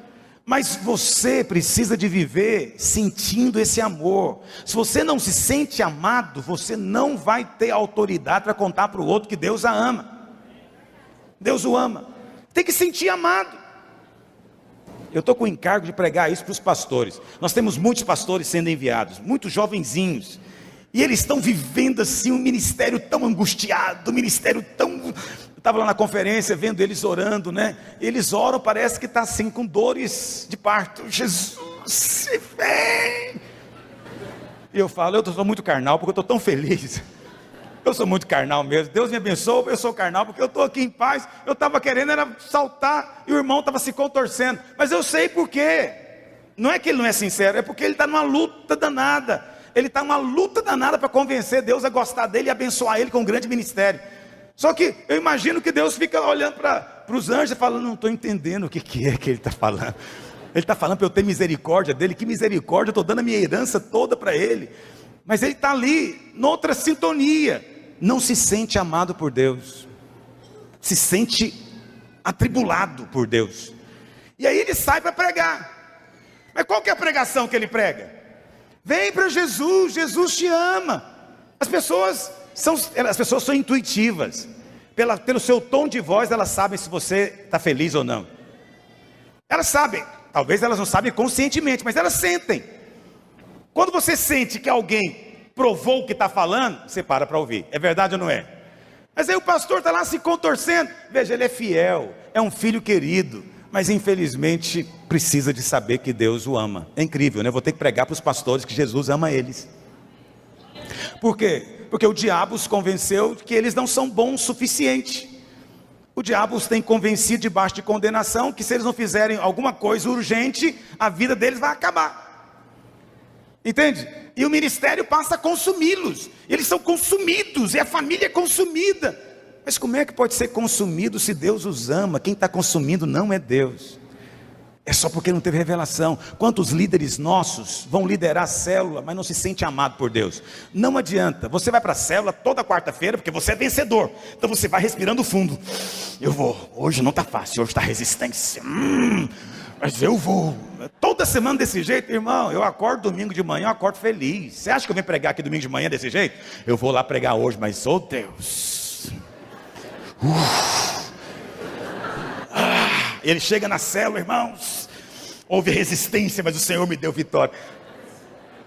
Mas você precisa de viver sentindo esse amor. Se você não se sente amado, você não vai ter autoridade para contar para o outro que Deus a ama. Deus o ama. Tem que sentir amado. Eu estou com o encargo de pregar isso para os pastores. Nós temos muitos pastores sendo enviados, muitos jovenzinhos. E eles estão vivendo assim um ministério tão angustiado, um ministério tão... Eu estava lá na conferência vendo eles orando, né? Eles oram, parece que está assim com dores de parto. Jesus, se vem! E eu falo: eu sou muito carnal porque eu estou tão feliz. Eu sou muito carnal mesmo. Deus me abençoe, eu sou carnal porque eu estou aqui em paz. Eu estava querendo era saltar e o irmão estava se contorcendo. Mas eu sei por quê. Não é que ele não é sincero, é porque ele está numa luta danada. Ele está numa luta danada para convencer Deus a gostar dele e abençoar ele com um grande ministério. Só que eu imagino que Deus fica olhando para os anjos e falando: não estou entendendo o que é que ele está falando. Ele está falando para eu ter misericórdia dele. Que misericórdia, eu estou dando a minha herança toda para ele. Mas ele está ali, noutra sintonia. Não se sente amado por Deus. Se sente atribulado por Deus. E aí ele sai para pregar. Mas qual que é a pregação que ele prega? Vem para Jesus, Jesus te ama. As pessoas são intuitivas. Pelo seu tom de voz, elas sabem se você está feliz ou não. Elas sabem, talvez elas não sabem conscientemente, mas elas sentem. Quando você sente que alguém provou o que está falando, você para ouvir. É verdade ou não é? Mas aí o pastor está lá se contorcendo. Veja, ele é fiel, é um filho querido, mas infelizmente precisa de saber que Deus o ama. É incrível, né? Vou ter que pregar para os pastores que Jesus ama eles. Por quê? Porque o diabo os convenceu que eles não são bons o suficiente. O diabo os tem convencido debaixo de condenação, que se eles não fizerem alguma coisa urgente, a vida deles vai acabar. Entende? E o ministério passa a consumi-los. Eles são consumidos, e a família é consumida. Mas como é que pode ser consumido se Deus os ama? Quem está consumindo não é Deus. É só porque não teve revelação. Quantos líderes nossos vão liderar a célula, mas não se sente amado por Deus? Não adianta, você vai para a célula toda quarta-feira, porque você é vencedor. Então você vai respirando fundo. Eu vou, hoje não está fácil, hoje está resistência. Mas eu vou. Toda semana desse jeito, irmão. Eu acordo domingo de manhã, eu acordo feliz. Você acha que eu venho pregar aqui domingo de manhã desse jeito? Eu vou lá pregar hoje, mas oh Deus. Ele chega na célula, irmãos, houve resistência, mas o Senhor me deu vitória.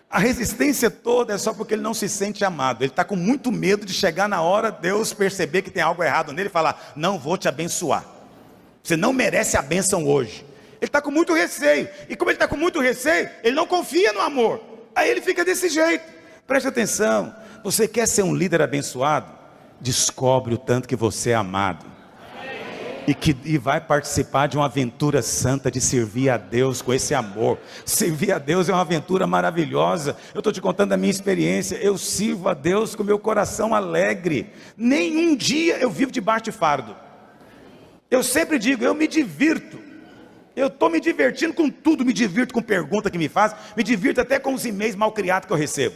A resistência toda é só porque ele não se sente amado. Ele está com muito medo de chegar na hora, Deus perceber que tem algo errado nele e falar, não vou te abençoar. Você não merece a bênção hoje. Ele está com muito receio. E como ele está com muito receio, ele não confia no amor. Aí ele fica desse jeito. Preste atenção, você quer ser um líder abençoado? Descobre o tanto que você é amado. E vai participar de uma aventura santa de servir a Deus com esse amor. Servir a Deus é uma aventura maravilhosa. Eu estou te contando a minha experiência. Eu sirvo a Deus com meu coração alegre. Nenhum dia eu vivo debaixo de fardo. Eu sempre digo, eu me divirto. Eu estou me divertindo com tudo. Me divirto com pergunta que me faz. Me divirto até com os e-mails mal criados que eu recebo.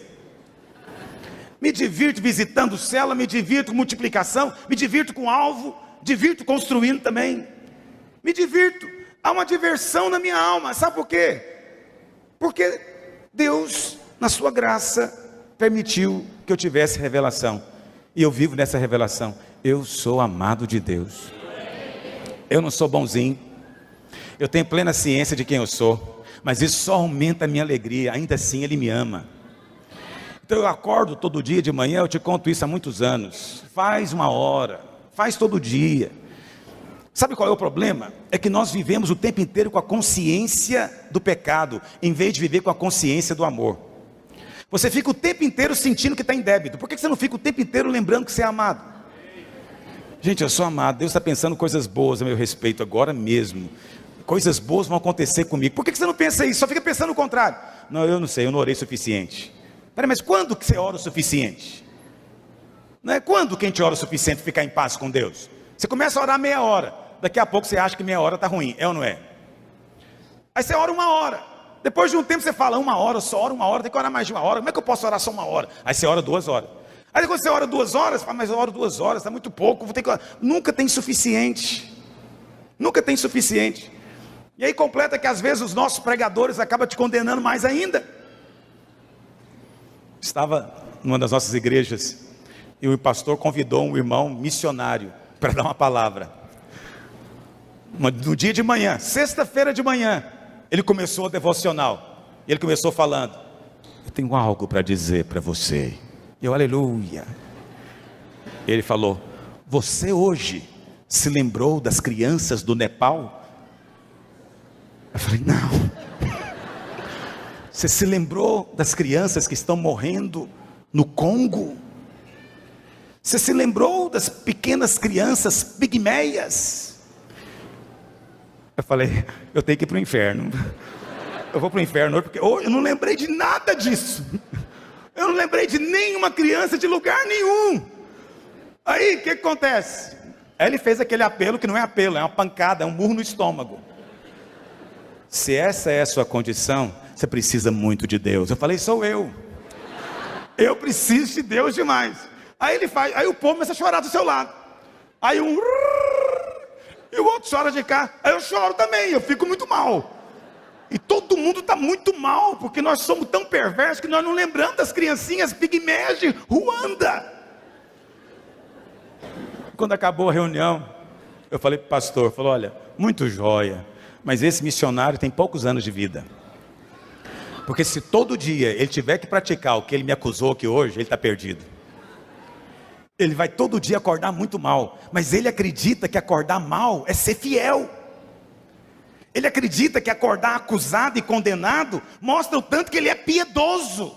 Me divirto visitando célula. Me divirto com multiplicação. Me divirto com alvo. Divirto construindo também. Me divirto. Há uma diversão na minha alma. Sabe por quê? Porque Deus, na sua graça, permitiu que eu tivesse revelação. E eu vivo nessa revelação. Eu sou amado de Deus. Eu não sou bonzinho. Eu tenho plena ciência de quem eu sou. Mas isso só aumenta a minha alegria. Ainda assim Ele me ama. Então eu acordo todo dia de manhã. Eu te conto isso há muitos anos. Faz 1 hora. Faz todo dia. Sabe qual é o problema? É que nós vivemos o tempo inteiro com a consciência do pecado, em vez de viver com a consciência do amor. Você fica o tempo inteiro sentindo que está em débito. Por que você não fica o tempo inteiro lembrando que você é amado? Gente, eu sou amado. Deus está pensando coisas boas a meu respeito agora mesmo. Coisas boas vão acontecer comigo. Por que você não pensa isso? Só fica pensando o contrário. Não, eu não sei, eu não orei o suficiente. Peraí, mas quando que você ora o suficiente? Não é quando que a gente ora o suficiente para ficar em paz com Deus? Você começa a orar meia hora, daqui a pouco você acha que meia hora está ruim, é ou não é? Aí você ora 1 hora, depois de um tempo você fala, 1 hora, só ora 1 hora, tem que orar mais de 1 hora, como é que eu posso orar só 1 hora? Aí você ora 2 horas, aí quando você ora 2 horas, você fala, mas eu oro 2 horas, está muito pouco, vou ter que orar. Nunca tem suficiente, nunca tem suficiente. E aí completa que às vezes os nossos pregadores acabam te condenando mais ainda. Estava numa das nossas igrejas, e o pastor convidou um irmão missionário para dar uma palavra. No dia de manhã, sexta-feira de manhã, ele começou a devocional. Ele começou falando, eu tenho algo para dizer para você. Eu, aleluia. Ele falou, você hoje se lembrou das crianças do Nepal? Eu falei, não. Você se lembrou das crianças que estão morrendo no Congo? Você se lembrou das pequenas crianças pigmeias? Eu falei, eu tenho que ir para o inferno. Eu vou para o inferno hoje, porque eu não lembrei de nada disso. Eu não lembrei de nenhuma criança de lugar nenhum. Aí, o que acontece? Aí ele fez aquele apelo que não é apelo, é uma pancada, é um murro no estômago. Se essa é a sua condição, você precisa muito de Deus. Eu falei, sou eu. Eu preciso de Deus demais. Aí ele faz, aí o povo começa a chorar do seu lado. Aí e o outro chora de cá. Aí eu choro também, eu fico muito mal. E todo mundo está muito mal, porque nós somos tão perversos que nós não lembramos das criancinhas pigmeias de Ruanda. Quando acabou a reunião, eu falei para o pastor, falou, olha, muito joia, mas esse missionário tem poucos anos de vida. Porque se todo dia ele tiver que praticar o que ele me acusou aqui hoje, ele está perdido. Ele vai todo dia acordar muito mal, mas ele acredita que acordar mal é ser fiel. Ele acredita que acordar acusado e condenado mostra o tanto que ele é piedoso.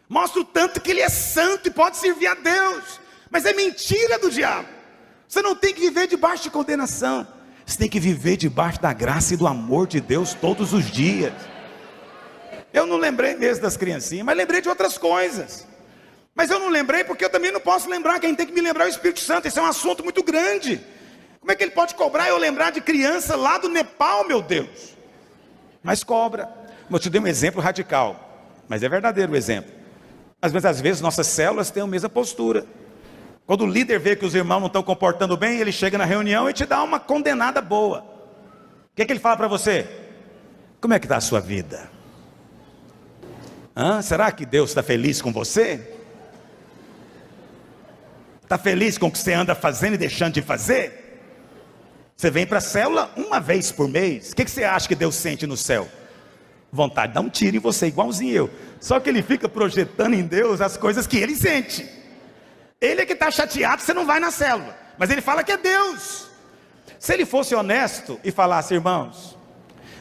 Mostra o tanto que ele é santo e pode servir a Deus. Mas é mentira do diabo. Você não tem que viver debaixo de condenação. Você tem que viver debaixo da graça e do amor de Deus todos os dias. Eu não lembrei mesmo das criancinhas, mas lembrei de outras coisas. Mas eu não lembrei porque eu também não posso lembrar. Quem tem que me lembrar é o Espírito Santo. Esse é um assunto muito grande. Como é que ele pode cobrar eu lembrar de criança lá do Nepal, meu Deus? Mas cobra. Eu te dei um exemplo radical, mas é verdadeiro o exemplo. Às vezes nossas células têm a mesma postura. Quando o líder vê que os irmãos não estão comportando bem, ele chega na reunião e te dá uma condenada boa. O que é que ele fala para você? Como é que está a sua vida? Será que Deus está feliz com você? Está feliz com o que você anda fazendo e deixando de fazer? Você vem para a célula uma vez por mês. O que você acha que Deus sente no céu? Vontade de dar um tiro em você, igualzinho eu. Só que ele fica projetando em Deus as coisas que ele sente. Ele é que está chateado, você não vai na célula. Mas ele fala que é Deus. Se ele fosse honesto e falasse: irmãos,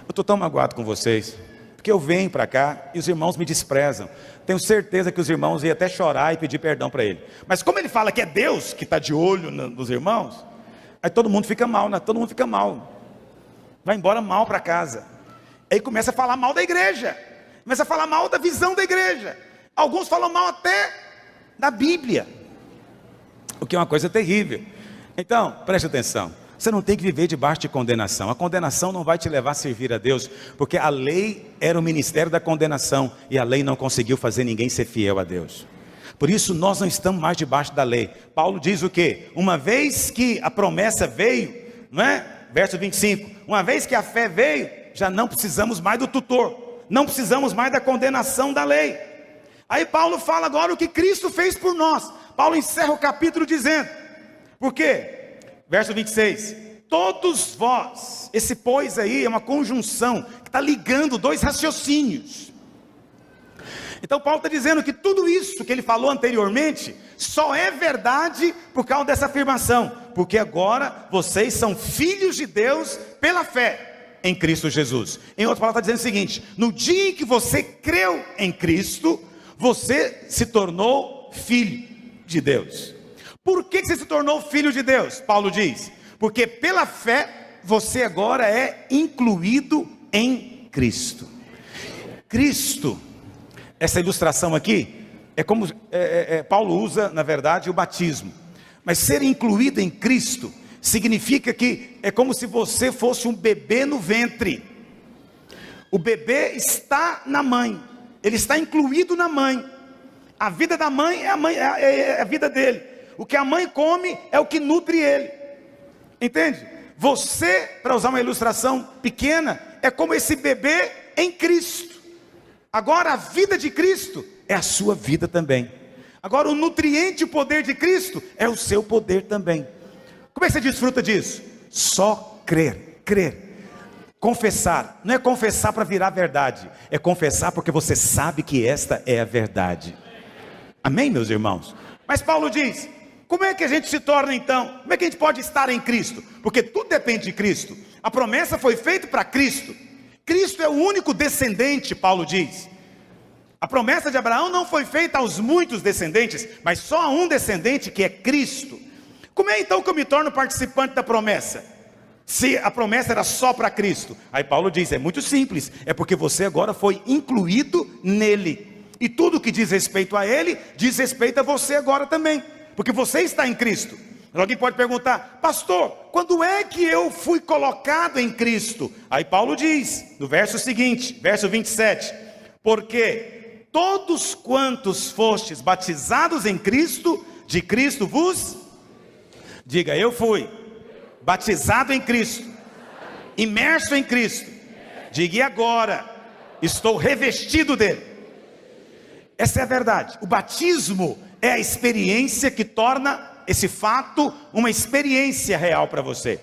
eu estou tão magoado com vocês, porque eu venho para cá e os irmãos me desprezam. Tenho certeza que os irmãos iam até chorar e pedir perdão para ele. Mas como ele fala que é Deus que está de olho nos irmãos, aí todo mundo fica mal, né? Todo mundo fica mal. Vai embora mal para casa. Aí começa a falar mal da igreja. Começa a falar mal da visão da igreja. Alguns falam mal até da Bíblia. O que é uma coisa terrível. Então, preste atenção. Você não tem que viver debaixo de condenação. A condenação não vai te levar a servir a Deus, porque a lei era o ministério da condenação, e a lei não conseguiu fazer ninguém ser fiel a Deus. Por isso nós não estamos mais debaixo da lei. Paulo diz o quê? Uma vez que a promessa veio, não é? Verso 25, uma vez que a fé veio, já não precisamos mais do tutor, não precisamos mais da condenação da lei. Aí Paulo fala agora o que Cristo fez por nós. Paulo encerra o capítulo dizendo, por quê? Verso 26, todos vós, esse pois aí é uma conjunção, que está ligando dois raciocínios. Então Paulo está dizendo que tudo isso que ele falou anteriormente, só é verdade por causa dessa afirmação, porque agora vocês são filhos de Deus pela fé em Cristo Jesus. Em outra palavra está dizendo o seguinte, no dia em que você creu em Cristo, você se tornou filho de Deus. Por que você se tornou filho de Deus? Paulo diz, porque pela fé, você agora é incluído em Cristo. Cristo, essa ilustração aqui, é como Paulo usa, na verdade, o batismo. Mas ser incluído em Cristo, significa que é como se você fosse um bebê no ventre. O bebê está na mãe, ele está incluído na mãe. A vida da mãe é a vida dele. O que a mãe come é o que nutre ele. Entende? Você, para usar uma ilustração pequena, é como esse bebê em Cristo. Agora a vida de Cristo é a sua vida também. Agora o nutriente, o poder de Cristo é o seu poder também. Como é que você desfruta disso? Só crer, confessar. Não é confessar para virar verdade, é confessar porque você sabe que esta é a verdade. Amém, meus irmãos? Mas Paulo diz, como é que a gente se torna então? Como é que a gente pode estar em Cristo? Porque tudo depende de Cristo. A promessa foi feita para Cristo. Cristo é o único descendente, Paulo diz. A promessa de Abraão não foi feita aos muitos descendentes, mas só a um descendente, que é Cristo. Como é então que eu me torno participante da promessa? Se a promessa era só para Cristo. Aí Paulo diz, é muito simples, é porque você agora foi incluído nele. E tudo que diz respeito a ele, diz respeito a você agora também, porque você está em Cristo. Alguém pode perguntar, pastor, quando é que eu fui colocado em Cristo? Aí Paulo diz, no verso seguinte, verso 27, porque todos quantos fostes batizados em Cristo, de Cristo vos, diga, eu fui batizado em Cristo, imerso em Cristo, diga, e agora estou revestido dele. Essa é a verdade. O batismo é a experiência que torna esse fato uma experiência real para você.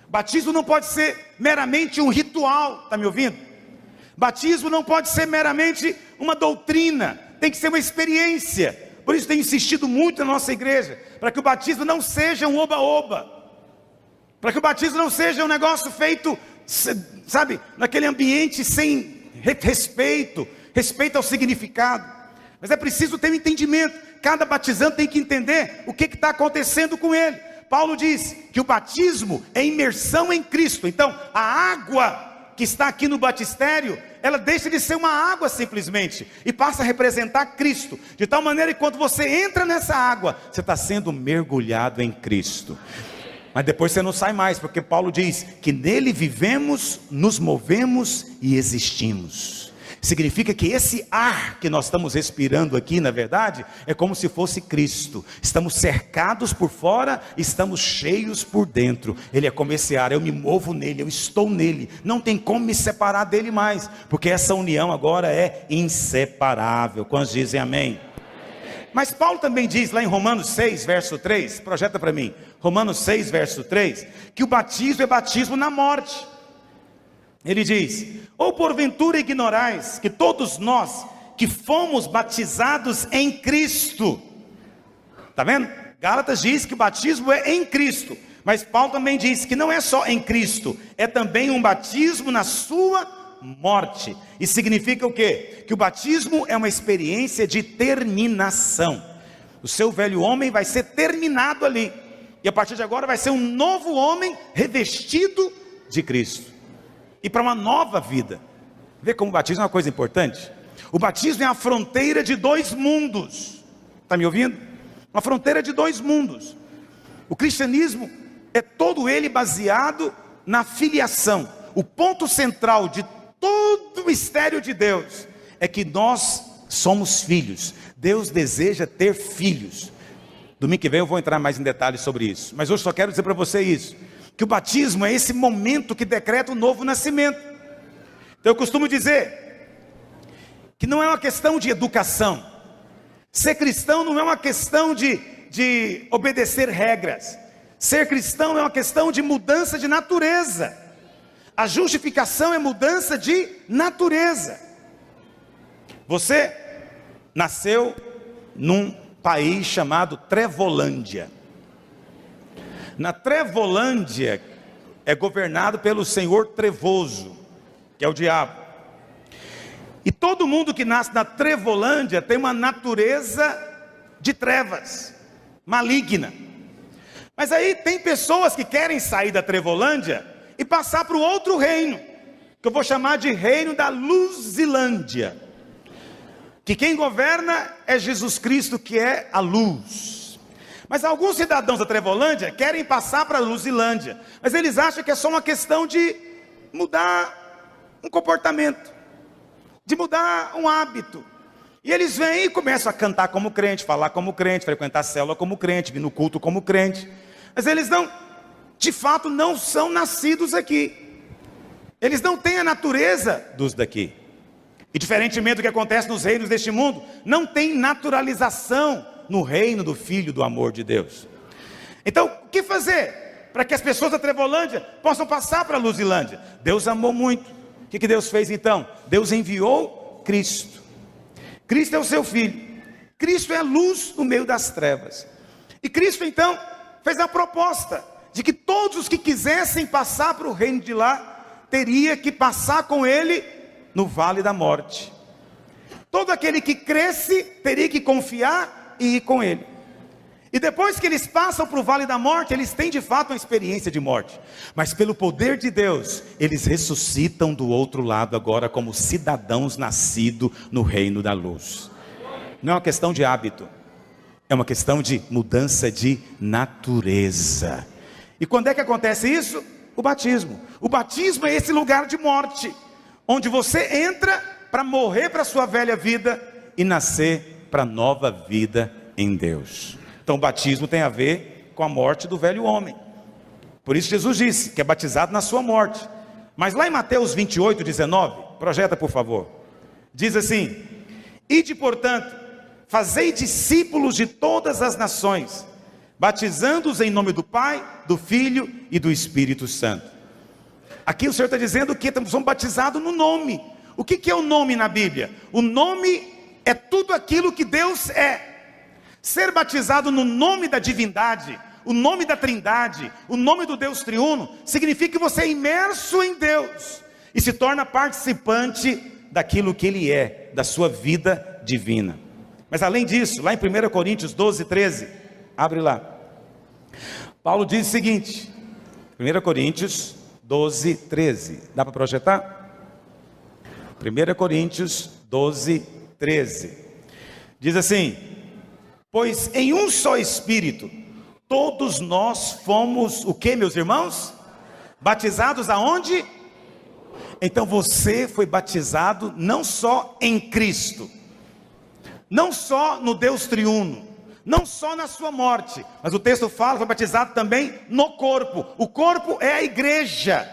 Batismo não pode ser meramente um ritual, está me ouvindo? Batismo não pode ser meramente uma doutrina, tem que ser uma experiência. Por isso tenho insistido muito na nossa igreja, para que o batismo não seja um oba-oba, para que o batismo não seja um negócio feito, sabe, naquele ambiente sem respeito ao significado. Mas é preciso ter um entendimento. Cada batizante tem que entender o que está acontecendo com ele. Paulo diz que o batismo é imersão em Cristo. Então, a água que está aqui no batistério, ela deixa de ser uma água simplesmente, e passa a representar Cristo, de tal maneira que quando você entra nessa água, você está sendo mergulhado em Cristo. Mas depois você não sai mais, porque Paulo diz que nele vivemos, nos movemos e existimos. Significa que esse ar que nós estamos respirando aqui, na verdade, é como se fosse Cristo. Estamos cercados por fora, estamos cheios por dentro. Ele é como esse ar, eu me movo nele, eu estou nele. Não tem como me separar dele mais, porque essa união agora é inseparável. Quantos dizem amém? Mas Paulo também diz lá em Romanos 6, verso 3, projeta para mim, Romanos 6, verso 3, que o batismo é batismo na morte. Ele diz: ou porventura ignorais que todos nós que fomos batizados em Cristo, está vendo? Gálatas diz que o batismo é em Cristo, mas Paulo também diz que não é só em Cristo, é também um batismo na sua morte. E significa o quê? Que o batismo é uma experiência de terminação. O seu velho homem vai ser terminado ali, e a partir de agora vai ser um novo homem revestido de Cristo, e para uma nova vida. Vê como o batismo é uma coisa importante. O batismo é a fronteira de dois mundos. Está me ouvindo? Uma fronteira de dois mundos. O cristianismo é todo ele baseado na filiação. O ponto central de todo o mistério de Deus é que nós somos filhos. Deus deseja ter filhos. Domingo que vem eu vou entrar mais em detalhes sobre isso, mas hoje só quero dizer para você isso, que o batismo é esse momento que decreta o novo nascimento. Então eu costumo dizer que não é uma questão de educação. Ser cristão não é uma questão de obedecer regras. Ser cristão é uma questão de mudança de natureza. A justificação é mudança de natureza. Você nasceu num país chamado Trevolândia. Na Trevolândia é governado pelo senhor trevoso, que é o diabo. E todo mundo que nasce na Trevolândia tem uma natureza de trevas, maligna. Mas aí tem pessoas que querem sair da Trevolândia e passar para o outro reino, que eu vou chamar de reino da Luzilândia, que quem governa é Jesus Cristo, que é a luz. Mas alguns cidadãos da Trevolândia querem passar para a Luzilândia, mas eles acham que é só uma questão de mudar um comportamento, de mudar um hábito. E eles vêm e começam a cantar como crente, falar como crente, frequentar a célula como crente, vir no culto como crente. Mas eles não, de fato, não são nascidos aqui. Eles não têm a natureza dos daqui. E diferentemente do que acontece nos reinos deste mundo, não tem naturalização no reino do Filho do amor de Deus. Então, o que fazer para que as pessoas da Trevolândia possam passar para a Luzilândia? Deus amou muito. O que Deus fez então? Deus enviou Cristo. Cristo é o seu Filho. Cristo é a luz no meio das trevas. E Cristo então fez a proposta de que todos os que quisessem passar para o reino de lá, teria que passar com Ele no vale da morte. Todo aquele que cresce teria que confiar e ir com Ele. E depois que eles passam para o vale da morte, eles têm de fato uma experiência de morte, mas pelo poder de Deus, eles ressuscitam do outro lado agora como cidadãos nascidos no reino da luz. Não é uma questão de hábito, é uma questão de mudança de natureza. E quando é que acontece isso? O batismo. O batismo é esse lugar de morte, onde você entra para morrer para a sua velha vida e nascer para a nova vida em Deus. Então o batismo tem a ver com a morte do velho homem. Por isso Jesus disse que é batizado na sua morte. Mas lá em Mateus 28, 19, projeta por favor, diz assim: ide portanto, fazei discípulos de todas as nações, batizando-os em nome do Pai, do Filho e do Espírito Santo. Aqui o Senhor está dizendo que somos batizados no nome. O que é o nome na Bíblia? O nome é tudo aquilo que Deus é. Ser batizado no nome da divindade, o nome da trindade, o nome do Deus triuno, significa que você é imerso em Deus e se torna participante daquilo que Ele é, da sua vida divina. Mas além disso, lá em 1 Coríntios 12, 13, abre lá, Paulo diz o seguinte, 1 Coríntios 12, 13, dá para projetar? 1 Coríntios 12, 13, diz assim: pois em um só Espírito, todos nós fomos, o que, meus irmãos? Batizados aonde? Então você foi batizado não só em Cristo, não só no Deus triuno, não só na sua morte, mas o texto fala, foi batizado também no corpo. O corpo é a igreja,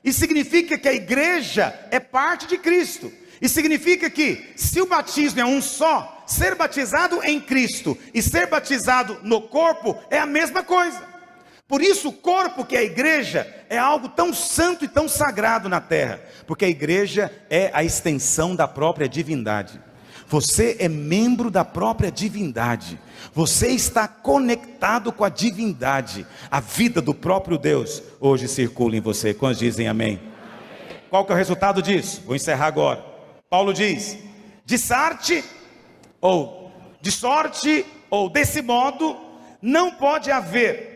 e significa que a igreja é parte de Cristo, e significa que se o batismo é um só, ser batizado em Cristo e ser batizado no corpo é a mesma coisa. Por isso o corpo, que é a igreja, é algo tão santo e tão sagrado na terra, porque a igreja é a extensão da própria divindade. Você é membro da própria divindade, você está conectado com a divindade, a vida do próprio Deus hoje circula em você. Quantos dizem amém? Qual que é o resultado disso? Vou encerrar agora. Paulo diz, de sorte, ou desse modo, não pode haver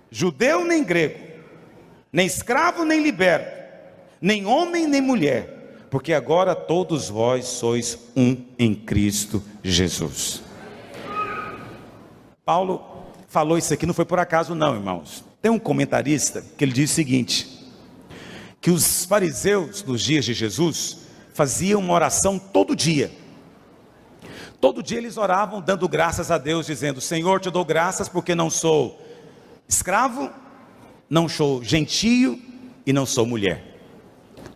judeu nem grego, nem escravo nem liberto, nem homem nem mulher, porque agora todos vós sois um em Cristo Jesus. Paulo falou isso aqui, não foi por acaso não, irmãos. Tem um comentarista que ele diz o seguinte, que os fariseus nos dias de Jesus faziam uma oração todo dia. Todo dia eles oravam dando graças a Deus, dizendo: Senhor, te dou graças porque não sou escravo, não sou gentio e não sou mulher.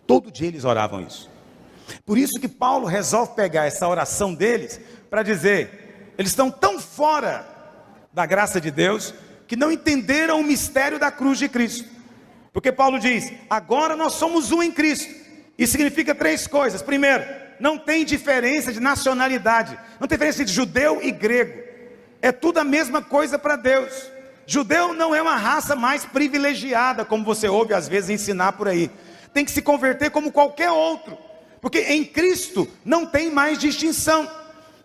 Todo dia eles oravam isso. Por isso que Paulo resolve pegar essa oração deles para dizer, eles estão tão fora da graça de Deus, que não entenderam o mistério da cruz de Cristo. Porque Paulo diz, agora nós somos um em Cristo. Isso significa três coisas. Primeiro, não tem diferença de nacionalidade, não tem diferença de judeu e grego, é tudo a mesma coisa para Deus. Judeu não é uma raça mais privilegiada, como você ouve às vezes ensinar por aí. Tem que se converter como qualquer outro, porque em Cristo não tem mais distinção.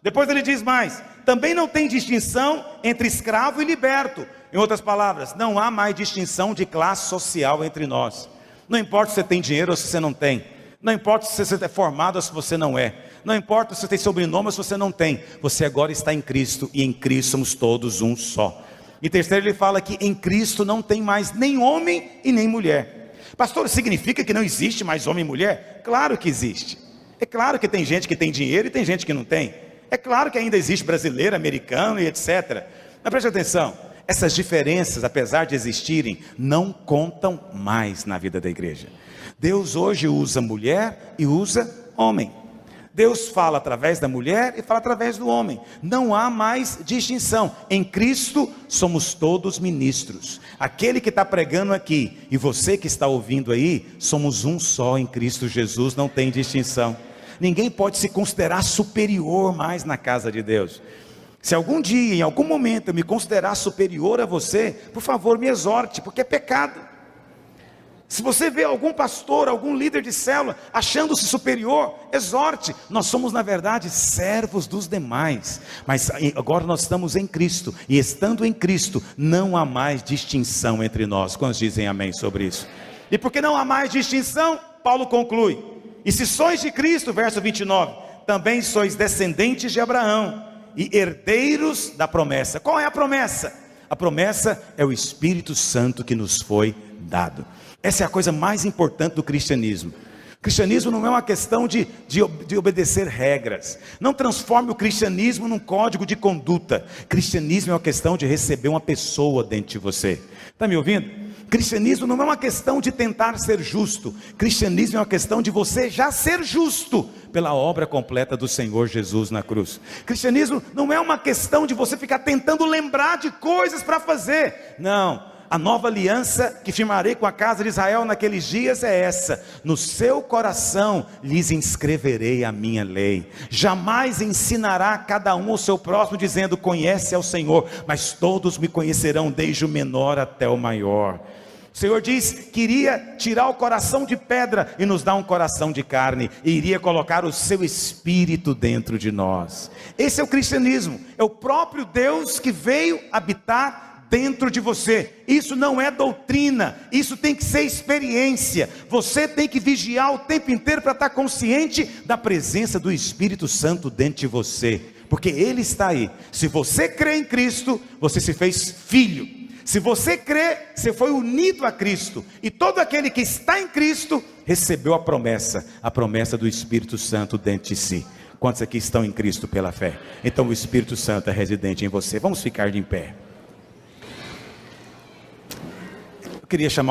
Depois ele diz mais, também não tem distinção entre escravo e liberto. Em outras palavras, não há mais distinção de classe social entre nós. Não importa se você tem dinheiro ou se você não tem, não importa se você é formado ou se você não é, não importa se você tem sobrenome ou se você não tem, você agora está em Cristo, e em Cristo somos todos um só. E terceiro, ele fala que em Cristo não tem mais nem homem e nem mulher. Pastor, significa que não existe mais homem e mulher? Claro que existe. É claro que tem gente que tem dinheiro e tem gente que não tem. É claro que ainda existe brasileiro, americano e etc. Mas preste atenção, essas diferenças, apesar de existirem, não contam mais na vida da igreja. Deus hoje usa mulher e usa homem. Deus fala através da mulher e fala através do homem. Não há mais distinção. Em Cristo somos todos ministros. Aquele que está pregando aqui e você que está ouvindo aí, somos um só em Cristo Jesus, não tem distinção. Ninguém pode se considerar superior mais na casa de Deus. Se algum dia, em algum momento, eu me considerar superior a você, por favor me exorte, porque é pecado. Se você vê algum pastor, algum líder de célula achando-se superior, exorte. Nós somos na verdade servos dos demais, mas agora nós estamos em Cristo, e estando em Cristo não há mais distinção entre nós. Quantos dizem amém sobre isso? E porque não há mais distinção, Paulo conclui, e se sois de Cristo, verso 29, também sois descendentes de Abraão e herdeiros da promessa. Qual é a promessa? A promessa é o Espírito Santo que nos foi dado. Essa é a coisa mais importante do cristianismo. O cristianismo não é uma questão de obedecer regras. Não transforme o cristianismo num código de conduta. Cristianismo é uma questão de receber uma pessoa dentro de você. Está me ouvindo? Cristianismo não é uma questão de tentar ser justo. Cristianismo é uma questão de você já ser justo pela obra completa do Senhor Jesus na cruz. Cristianismo não é uma questão de você ficar tentando lembrar de coisas para fazer. Não. A nova aliança que firmarei com a casa de Israel naqueles dias é essa: no seu coração lhes inscreverei a minha lei. Jamais ensinará cada um ao seu próximo dizendo, conhece ao Senhor, mas todos me conhecerão desde o menor até o maior. O Senhor diz que iria tirar o coração de pedra e nos dar um coração de carne, e iria colocar o seu Espírito dentro de nós. Esse é o cristianismo, é o próprio Deus que veio habitar dentro de você. Isso não é doutrina, isso tem que ser experiência. Você tem que vigiar o tempo inteiro para estar consciente da presença do Espírito Santo dentro de você, porque Ele está aí. Se você crê em Cristo, você se fez filho. Se você crê, você foi unido a Cristo, e todo aquele que está em Cristo, recebeu a promessa do Espírito Santo dentro de si. Quantos aqui estão em Cristo pela fé? Então o Espírito Santo é residente em você. Vamos ficar de pé. Eu queria chamar